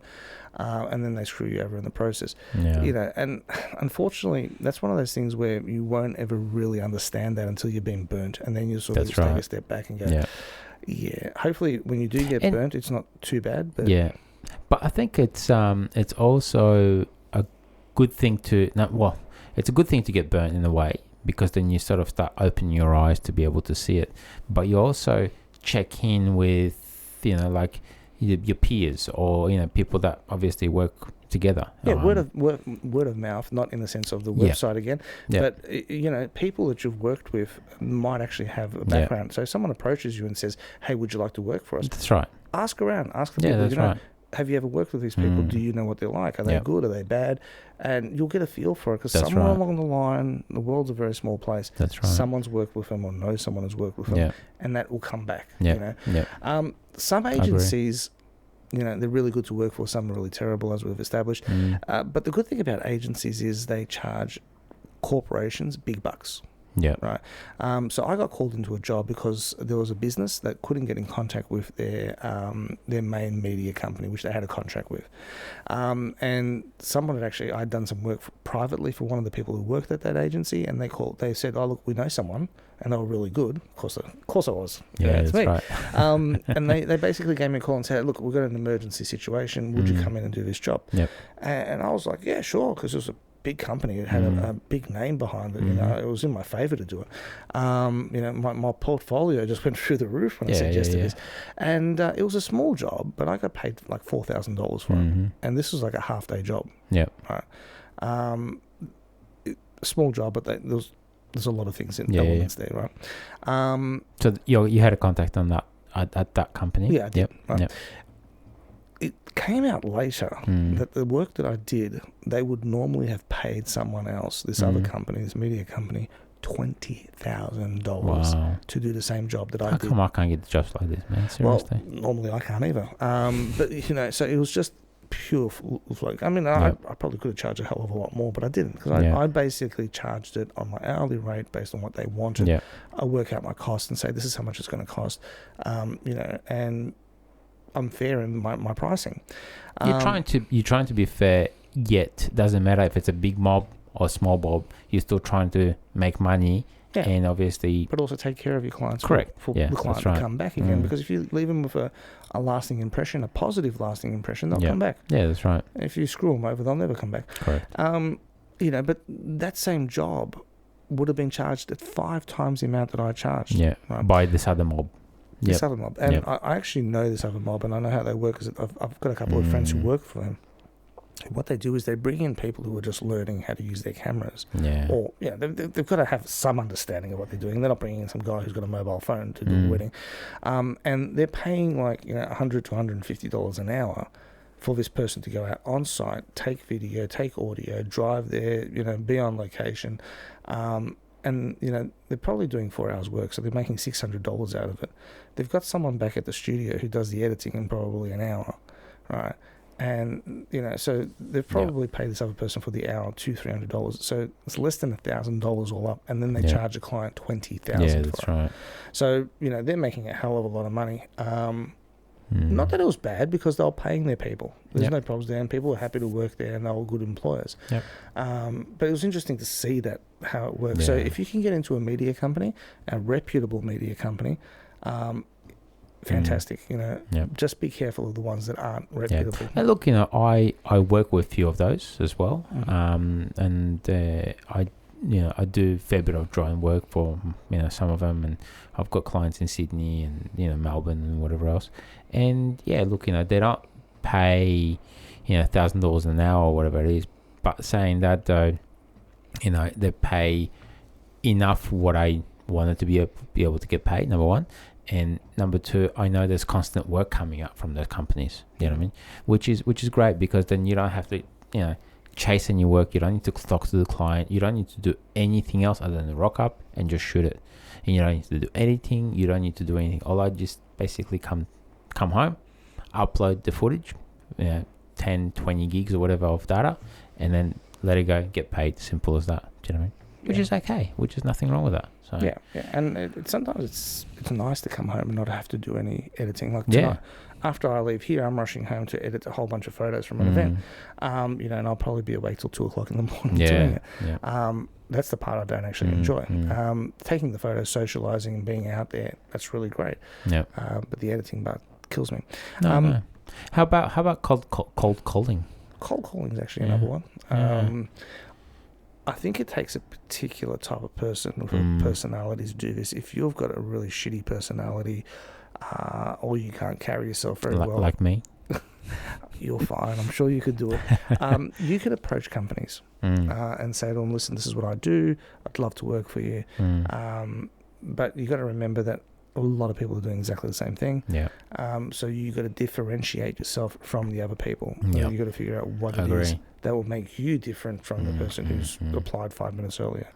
and then they screw you over in the process. Yeah. And unfortunately, that's one of those things where you won't ever really understand that until you've been burnt, and then you sort of take a step back and go, hopefully when you do get burnt, it's not too bad. But But I think it's also a good thing it's a good thing to get burnt in a way, because then you sort of start opening your eyes to be able to see it. But you also check in with, like your peers, or, people that obviously work together. Yeah, word of mouth, not in the sense of the website again, but people that you've worked with might actually have a background. So if someone approaches you and says, "Hey, would you like to work for us?" That's right. Ask around, ask the people. That's right. Have you ever worked with these people? Do you know what they're like? Are they good? Are they bad? And you'll get a feel for it, because somewhere along the line, the world's a very small place. That's right. Someone's worked with them or knows someone has worked with them, and that will come back. Some agencies, they're really good to work for. Some are really terrible, as we've established. But the good thing about agencies is they charge corporations, big bucks. Yeah. Right. So I got called into a job because there was a business that couldn't get in contact with their main media company, which they had a contract with. And someone had actually, I'd done some work privately for one of the people who worked at that agency, and they said, "Oh, look, we know someone," and they were really good. Of course I was. Yeah, it's that's me. right. And they basically gave me a call and said, "Look, we've got an emergency situation. Would you come in and do this job?" Yep. And I was like, "Yeah, sure," because it was a big company. It had a big name behind it. You know, it was in my favour to do it. You know, my portfolio just went through the roof when I said yes to this. And it was a small job, but I got paid like $4,000 for it. And this was like a half-day job. Yeah. Right. Small job, but there's a lot of things in elements there, right? So you had a contact on that at that company? Yeah, I did. Yep. Right. Yep. It came out later that the work that I did, they would normally have paid someone else, this other company, this media company, $20,000 to do the same job that I did. How come I can't get jobs like this, man? Seriously. Well, normally I can't either. But, you know, so it was just pure fluke. I mean, I probably could have charged a hell of a lot more, but I didn't, because I basically charged it on my hourly rate based on what they wanted. Yeah. I work out my cost and say, this is how much it's going to cost, you know, and I'm fair in my pricing. You're trying to be fair, yet doesn't matter if it's a big mob or a small mob. You're still trying to make money, and obviously, but also take care of your clients. Correct. For the client to come back again, because if you leave them with a lasting impression, a positive lasting impression, they'll come back. Yeah, that's right. If you screw them over, they'll never come back. Correct. You know, but that same job would have been charged at 5 times the amount that I charged. Yeah, right? by this other mob. This other mob. And I actually know this other mob, and I know how they work, because I've got a couple of friends who work for them. What they do is they bring in people who are just learning how to use their cameras. Yeah. Or, they've got to have some understanding of what they're doing. They're not bringing in some guy who's got a mobile phone to do a wedding. And they're paying like, $100 to $150 an hour for this person to go out on site, take video, take audio, drive there, be on location. And, they're probably doing 4 hours work, so they're making $600 out of it. They've got someone back at the studio who does the editing in probably an hour, right? And, so they've probably paid this other person for the hour $200-$300. So it's less than $1,000 all up, and then they charge a client $20,000 Yeah, that's right. So, they're making a hell of a lot of money. Not that it was bad, because they were paying their people. There's no problems there, and people were happy to work there, and they were good employers. But it was interesting to see how it works. So if you can get into a media company, a reputable media company, fantastic. Just be careful of the ones that aren't reputable. And look, I work with a few of those as well. And I do a fair bit of drone work for some of them, and I've got clients in Sydney and Melbourne and whatever else. And look, they don't pay $1,000 an hour or whatever it is, but saying that though, they pay enough what I wanted to be able to get paid, number one. And number two, I know there's constant work coming up from those companies. You know what I mean? Which is great, because then you don't have to chase any work. You don't need to talk to the client. You don't need to do anything else other than rock up and just shoot it. And you don't need to do editing. You don't need to do anything. All I just basically come home, upload the footage, 10, 20 gigs or whatever of data, and then let it go, get paid. Simple as that. Do you know what I mean? Which is okay. Which is nothing wrong with that. So yeah. And sometimes it's nice to come home and not have to do any editing. Like tonight, after I leave here, I'm rushing home to edit a whole bunch of photos from an event. And I'll probably be awake till 2:00 in the morning doing it. That's the part I don't actually enjoy. Taking the photos, socializing, and being out there, that's really great. But the editing part kills me. No. How about cold calling? Cold calling is actually another one. I think it takes a particular type of person with a personality to do this. If you've got a really shitty personality, or you can't carry yourself very well, like me, you're fine. I'm sure you could do it. You could approach companies and say to them, "Listen, this is what I do. I'd love to work for you." But you got to remember that a lot of people are doing exactly the same thing. So you got to differentiate yourself from the other people. You got to figure out what it is that will make you different from the person who's applied 5 minutes earlier.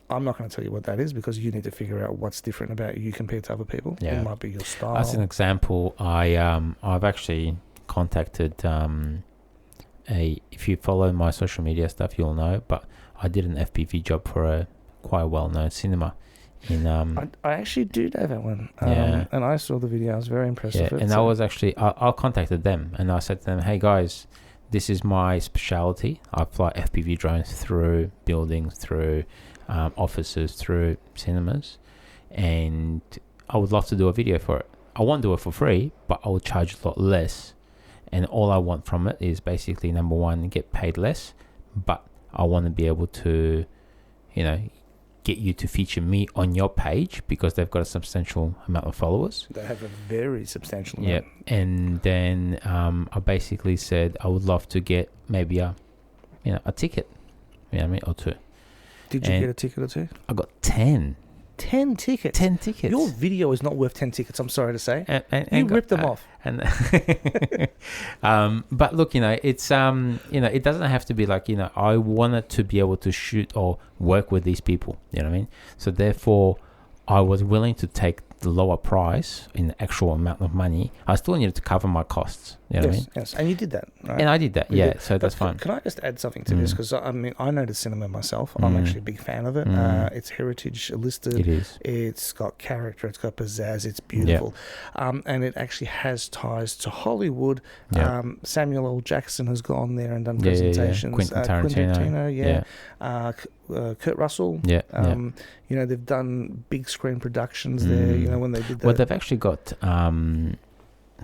I'm not going to tell you what that is, because you need to figure out what's different about you compared to other people. It might be your style. As an example, I've actually contacted if you follow my social media stuff, you'll know, but I did an FPV job for a quite well-known cinema in I actually do know that one. Yeah. And I saw the video. I was very impressed with it. and I was actually I contacted them and I said to them, hey guys, this is my specialty. I fly FPV drones through buildings, through offices, through cinemas, and I would love to do a video for it. I won't do it for free, but I will charge a lot less, and all I want from it is basically, number one, get paid less, but I want to be able to, get you to feature me on your page because they've got a substantial amount of followers. They have a very substantial amount. Yeah, and then I basically said I would love to get maybe a ticket, or two. Did you get a ticket or two? I got 10. 10 tickets. 10 tickets. Your video is not worth 10 tickets, I'm sorry to say. And you ripped them off. And but look, it's it doesn't have to be like, I wanted to be able to shoot or work with these people, you know what I mean? So therefore I was willing to take the lower price in the actual amount of money. I still needed to cover my costs, you know what I mean? Yes, and you did that, right? And I did that, You did. so that's fine. Can I just add something to this? Because I know the cinema myself. I'm actually a big fan of it. It's heritage listed. It is. It's got character. It's got pizzazz. It's beautiful. And it actually has ties to Hollywood. Samuel L. Jackson has gone there and done presentations. Quentin Tarantino. Kurt Russell. They've done big screen productions there. When they did that. Well, they've actually got.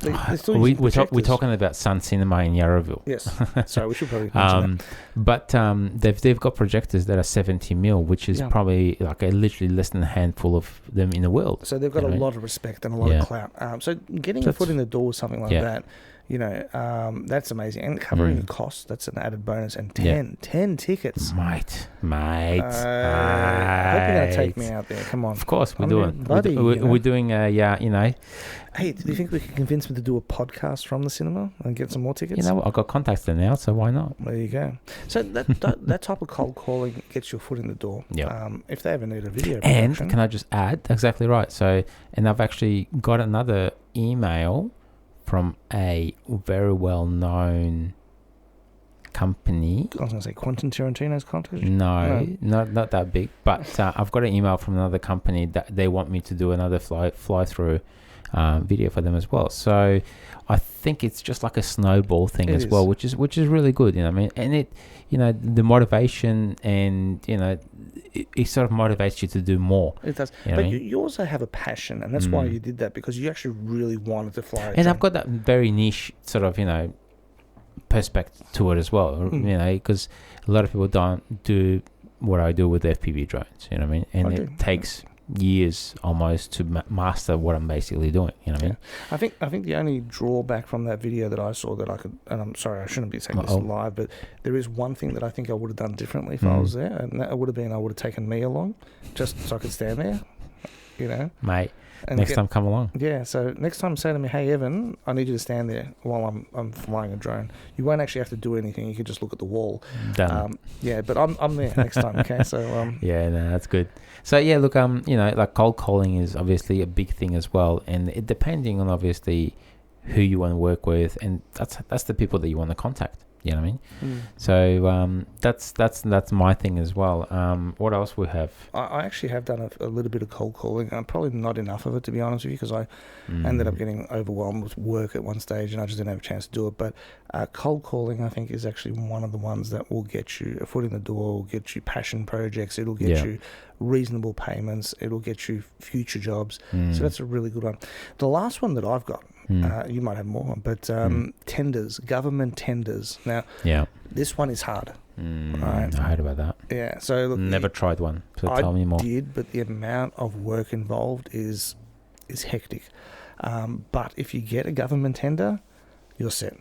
They're still using we're projectors. talking about Sun Cinema in Yarraville. Yes. Sorry, we should probably mention that. But they've got projectors that are 70 mil, which is probably like literally less than a handful of them in the world. So they've got a lot of respect and a lot of clout. So getting a foot in the door with something like that, that's amazing. And covering the costs, that's an added bonus. And 10 tickets. Mate. I hope you're going to take me out there. Come on. Of course, we're doing. Buddy, we're doing Hey, do you think we can convince me to do a podcast from the cinema and get some more tickets? I've got contacts there now, so why not? There you go. So that type of cold calling gets your foot in the door. Yeah. If they ever need a video and production. can I just add? Exactly right. So, and I've actually got another email from a very well-known company. I was going to say Quentin Tarantino's contact. No, not that big. But I've got an email from another company that they want me to do another fly-through video for them as well. So I think it's just like a snowball thing as well, which is really good. I mean, and it, the motivation and it sort of motivates you to do more. It does. But you also have a passion, and that's why you did that, because you actually really wanted to fly. And I've got that very niche sort of perspective to it as well. Because a lot of people don't do what I do with FPV drones. You know what I mean? And it takes years almost to master what I'm basically doing. You know what I mean? I think the only drawback from that video that I saw that I could, and I'm sorry I shouldn't be saying this live, but there is one thing that I think I would have done differently if I was there, and that would have been I would have taken me along just so I could stand there, mate. And next time come along. Yeah, so next time say to me, hey Evan, I need you to stand there while I'm flying a drone. You won't actually have to do anything. You can just look at the wall. Done. But I'm there next time. Okay, so that's good. So yeah, look, like cold calling is obviously a big thing as well, and it depending on obviously who you want to work with, and that's the people that you want to contact. You know what I mean? So that's my thing as well. What else we have? I actually have done a little bit of cold calling. Probably not enough of it, to be honest with you, because I ended up getting overwhelmed with work at one stage and I just didn't have a chance to do it. But cold calling, I think, is actually one of the ones that will get you a foot in the door, will get you passion projects, it'll get you reasonable payments, it'll get you future jobs. So that's a really good one. The last one that I've got, you might have more, but tenders, government tenders. Now, this one is hard. Right? I heard about that. Yeah, so look, never tried one. So tell me more. I did, but the amount of work involved is hectic. But if you get a government tender, you're set.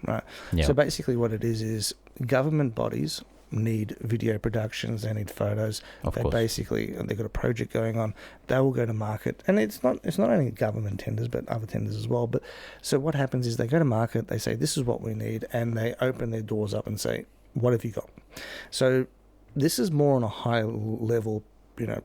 Right. So basically, what it is government bodies need video productions, they need photos. They've got a project going on. They will go to market, and it's not only government tenders but other tenders as well. But so what happens is they go to market, they say this is what we need, and they open their doors up and say, what have you got? So this is more on a high level,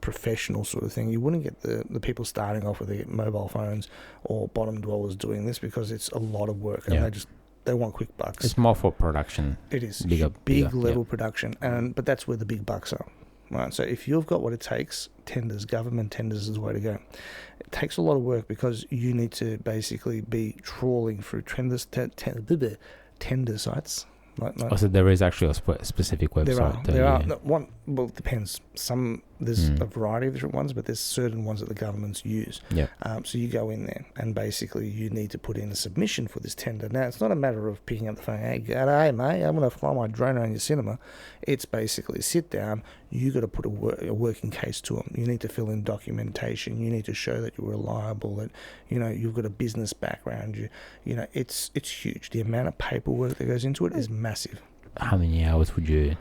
professional sort of thing. You wouldn't get the people starting off with their mobile phones or bottom dwellers doing this, because it's a lot of work, and They want quick bucks. It's more for production. It is bigger level production, but that's where the big bucks are. Right, so if you've got what it takes, government tenders is the way to go. It takes a lot of work because you need to basically be trawling through tender sites. So there is actually a specific website. There are. Well, it depends. There's a variety of different ones, but there's certain ones that the governments use. Yeah. So you go in there and basically you need to put in a submission for this tender. Now, it's not a matter of picking up the phone, hey, g'day, mate, I'm going to fly my drone around your cinema. It's basically sit down, you got to put a working case to them. You need to fill in documentation. You need to show that you're reliable, that, you've got a business background. It's huge. The amount of paperwork that goes into it is massive. How many hours would you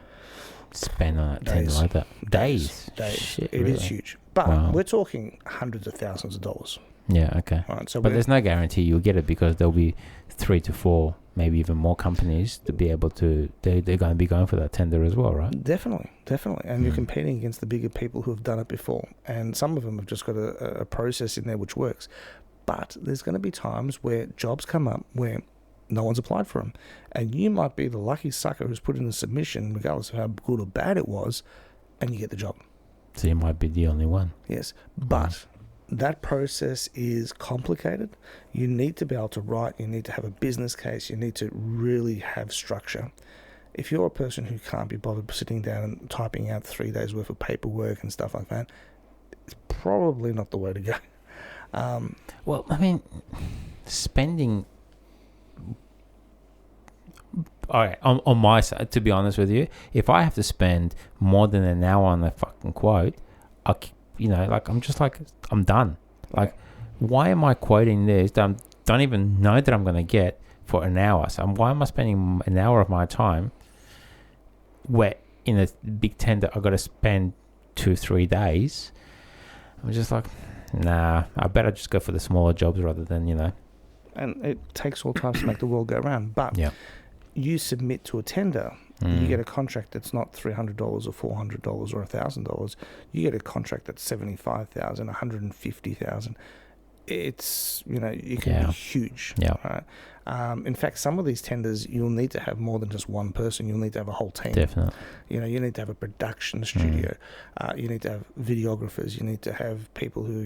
spend on a tender like that? Days. Shit, it is huge. But we're talking hundreds of thousands of dollars. Yeah, okay. Right, so but there's no guarantee you'll get it because there'll be 3 to 4, maybe even more companies to be able to, they're going to be going for that tender as well, right? Definitely. And you're competing against the bigger people who have done it before. And some of them have just got a process in there which works. But there's going to be times where jobs come up where no one's applied for them. And you might be the lucky sucker who's put in a submission, regardless of how good or bad it was, and you get the job. So you might be the only one. Yes. But that process is complicated. You need to be able to write. You need to have a business case. You need to really have structure. If you're a person who can't be bothered sitting down and typing out 3 days worth of paperwork and stuff like that, it's probably not the way to go. Well, I mean, spending... All right, on my side, to be honest with you, if I have to spend more than an hour on a fucking quote, I'm done. Like, why am I quoting this that I don't even know that I'm going to get for an hour? So why am I spending an hour of my time where in a big tender I've got to spend 2-3 days? I'm just like, nah, I better just go for the smaller jobs rather than, And it takes all time to make the world go round. But you submit to a tender, you get a contract that's not $300 or $400 or $1,000. You get a contract that's $75,000, $150,000. It's, it can be huge. Yeah. Right? In fact, some of these tenders, you'll need to have more than just one person. You'll need to have a whole team. Definitely. You need to have a production studio. You need to have videographers. You need to have people who,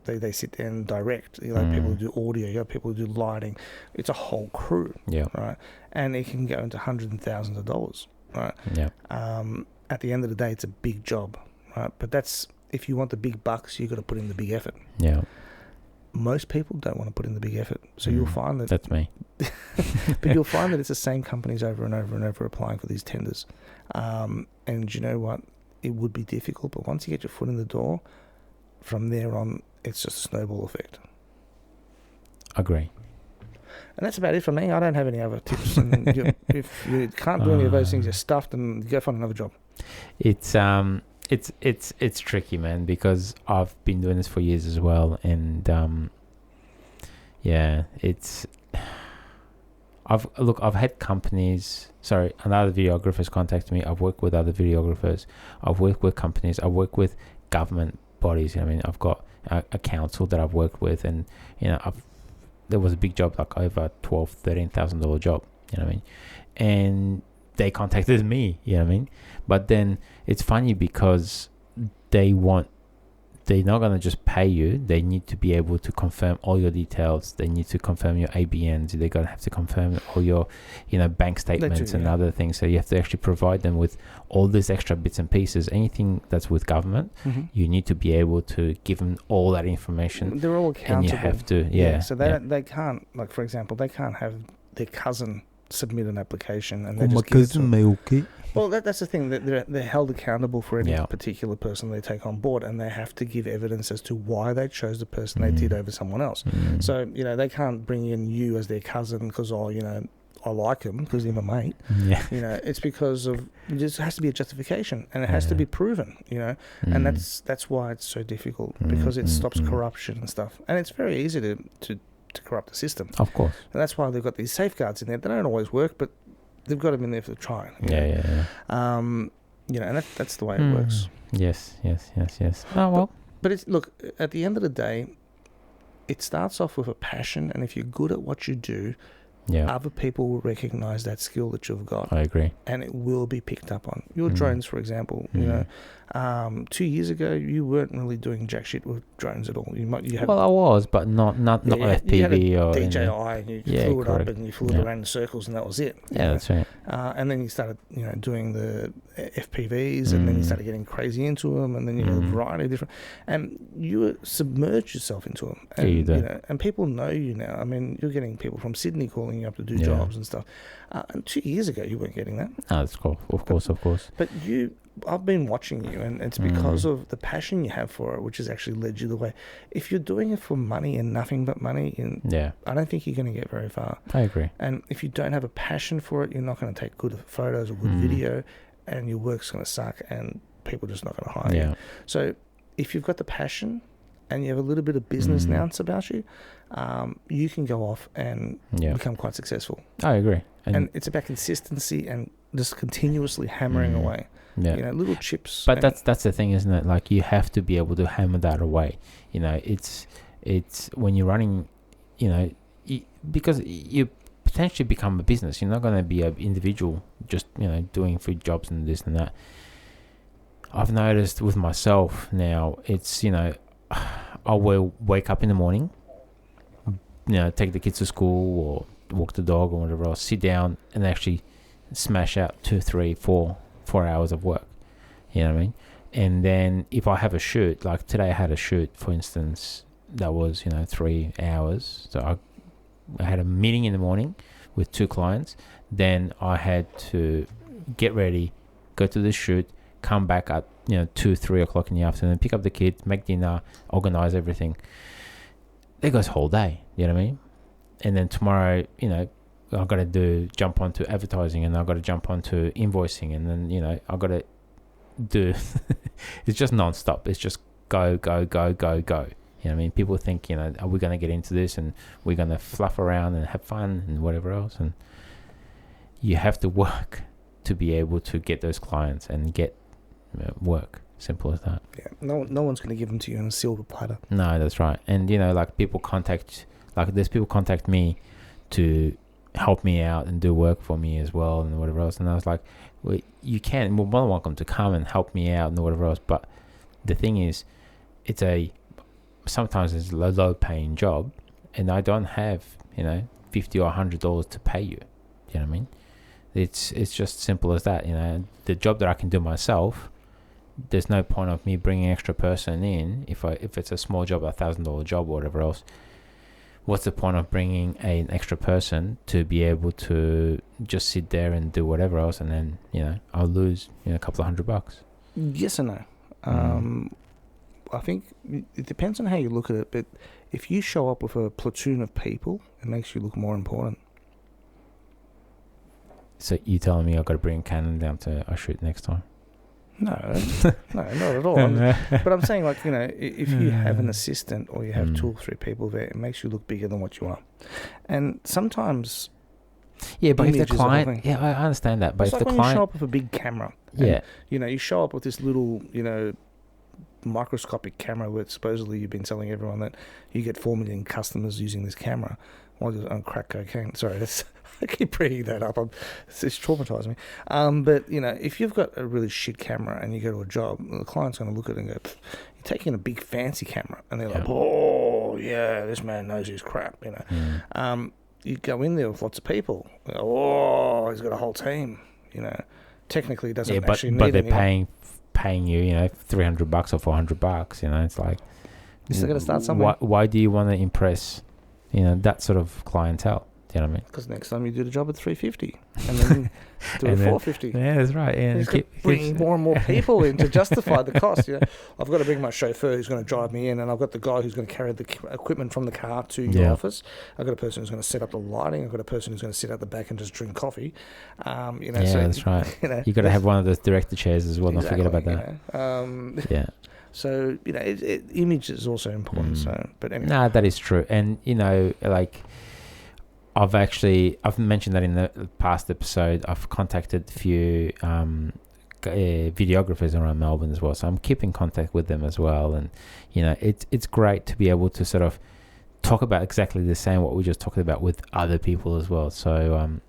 they sit there and direct. People who do audio. You have people who do lighting. It's a whole crew. Yeah. Right. And it can go into hundreds and thousands of dollars. Right. Yeah. At the end of the day, it's a big job. Right. But that's, if you want the big bucks, you've got to put in the big effort. Yeah. Most people don't want to put in the big effort. So you'll find that... That's me. But you'll find that it's the same companies over and over and over applying for these tenders. And you know what? It would be difficult, but once you get your foot in the door, from there on, it's just a snowball effect. Agree. And that's about it for me. I don't have any other tips. And if you can't do any of those things, you're stuffed and go find another job. It's tricky, man, because I've been doing this for years as well, and I've had companies. Sorry, another videographers contact me. I've worked with other videographers. I've worked with companies. I've worked with government bodies. I mean, I've got a council that I've worked with, and there was a big job, like over $12,000-$13,000 job. You know what I mean? And they contacted me. You know what I mean? But then it's funny because they're not going to just pay you. They need to be able to confirm all your details. They need to confirm your ABNs. They're going to have to confirm all your, bank statements and other things. So you have to actually provide them with all these extra bits and pieces. Anything that's with government, you need to be able to give them all that information. They're all accountable. And you have to, So they can't, like, for example, they can't have their cousin submit an application and they just give it to them. Well, that's the thing, that they're held accountable for any particular person they take on board, and they have to give evidence as to why they chose the person they did over someone else. So, they can't bring in you as their cousin because, I like him because he's my mate. It's because of, it just has to be a justification, and it has to be proven, and that's why it's so difficult, because it stops corruption and stuff. And it's very easy to corrupt the system. Of course. And that's why they've got these safeguards in there. They don't always work, but they've got them in there for trying. Yeah. And that's the way it works. Yes. Oh, well. But it's, look, at the end of the day, it starts off with a passion, and if you're good at what you do, Yeah, other people will recognize that skill that you've got, I agree. and it will be picked up on. Your drones, for example, 2 years ago, you weren't really doing jack shit with drones at all. You had, Well, I was, but not FPV you had a or DJI, and you flew it up and you flew it around in circles, and that was it. Yeah, that's right. And then you started, doing the FPVs, and then you started getting crazy into them, and then you had a variety of different, and you submerged yourself into them. And, Yeah, you do. And people know you now. I mean, you're getting people from Sydney calling you up to do jobs and stuff. And 2 years ago, you weren't getting that. Oh, that's cool. Of course. But I've been watching you, and it's because of the passion you have for it, which has actually led you the way. If you're doing it for money and nothing but money, I don't think you're going to get very far. I agree. And if you don't have a passion for it, you're not going to take good photos or good video, and your work's going to suck, and people are just not going to hire you. So if you've got the passion and you have a little bit of business now about you, you can go off and become quite successful. I agree. And it's about consistency and just continuously hammering away. Yeah. Little chips. But that's the thing, isn't it? Like, you have to be able to hammer that away. It's when you're running, because you potentially become a business. You're not going to be an individual just, doing free jobs and this and that. I've noticed with myself now, it's, I will wake up in the morning, take the kids to school or walk the dog or whatever else, sit down and actually smash out 2, 3, 4 hours of work. You know what I mean? And then if I have a shoot, like today I had a shoot, for instance, that was, 3 hours. So I had a meeting in the morning with 2 clients. Then I had to get ready, go to the shoot, come back at 2, 3 o'clock in the afternoon, pick up the kids, make dinner, organize everything. There goes a whole day. You know what I mean? And then tomorrow, I've got to jump onto advertising, and I've got to jump onto invoicing, and then I've got to do. It's just non-stop. It's just go. You know what I mean? People think, are we going to get into this and we're going to fluff around and have fun and whatever else, and you have to work to be able to get those clients and get work. Simple as that. Yeah, no one's going to give them to you on a silver platter. No, that's right. And there's people contact me to help me out and do work for me as well and whatever else. And I was like, well, you're more than welcome to come and help me out and whatever else. But the thing is, sometimes it's a low paying job, and I don't have, $50 or $100 to pay you. You know what I mean? It's just simple as that. The job that I can do myself, there's no point of me bringing an extra person in if it's a small job, $1,000 job or whatever else. What's the point of bringing an extra person to be able to just sit there and do whatever else, and then I'll lose a couple of $100? Yes and no. I think it depends on how you look at it, but if you show up with a platoon of people, it makes you look more important. So you telling me I've got to bring Canon down to our shoot next time? No, not at all. But I'm saying, if you have an assistant or you have 2 or 3 people there, it makes you look bigger than what you are. And sometimes, but if the client, I understand that. But it's if like the when client, you show up with a big camera, and, you show up with this little, microscopic camera where supposedly you've been telling everyone that you get 4 million customers using this camera while you're on crack cocaine. Sorry, I keep bringing that up. It's traumatizing me. But, if you've got a really shit camera and you go to a job, the client's going to look at it and go, you're taking a big fancy camera. And they're like, oh, yeah, this man knows his crap, You go in there with lots of people. Oh, he's got a whole team, Technically, he doesn't actually need but they're anyone. paying you, $300 or $400, it's like, you still got to start somewhere. Why do you want to impress, that sort of clientele? Do you know what I mean? Because next time you do the job at $350 and then do it at $450. Yeah, that's right. Yeah, bringing more and more people in to justify the cost. I've got to bring my chauffeur who's going to drive me in, and I've got the guy who's going to carry the equipment from the car to your office. I've got a person who's going to set up the lighting. I've got a person who's going to sit out the back and just drink coffee. So, that's right. You got to have one of those director chairs as well. Exactly, don't forget about that. So image is also important. So, but anyway, that is true, and I've mentioned that in the past episode. I've contacted a few videographers around Melbourne as well, so I'm keeping contact with them as well. And it's great to be able to sort of talk about exactly the same what we just talked about with other people as well. So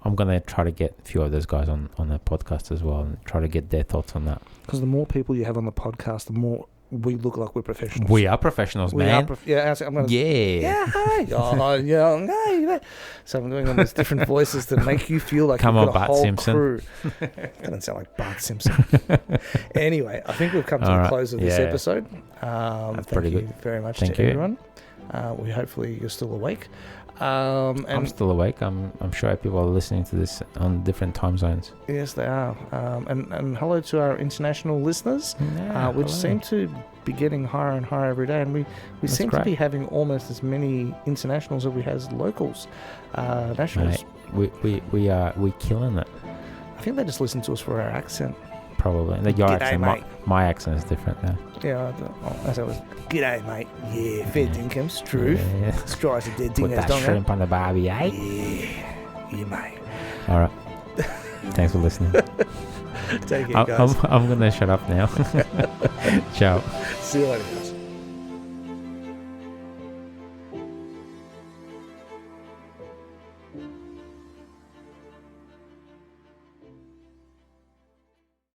I'm going to try to get a few of those guys on the podcast as well and try to get their thoughts on that. Because the more people you have on the podcast, the more we look like we're professionals. We are professionals, man. I'm gonna, yeah. Hi. Oh, yeah. Hey. So I'm doing all these different voices to make you feel like Come you've on, got a Bart whole Simpson. crew. Doesn't sound like Bart Simpson. Anyway, I think we've come to the close of this episode. That's thank pretty you good. very much Thank to you. everyone. Hopefully you're still awake. I'm still awake. I'm sure people are listening to this on different time zones. Yes, they are. And hello to our international listeners, which seem to be getting higher and higher every day. And we seem to be having almost as many internationals as we have locals, nationals. Mate, we killing it. I think they just listen to us for our accent. Probably. And your G'day, accent, mate. my accent is different now. Yeah, as I was. G'day, mate. Yeah, fair dinkum. True. Yeah. Strice a dead Put thing. that shrimp on the barbie, eh? Yeah, mate. All right. Thanks for listening. Take care, guys. I'm going to shut up now. Ciao. See you later.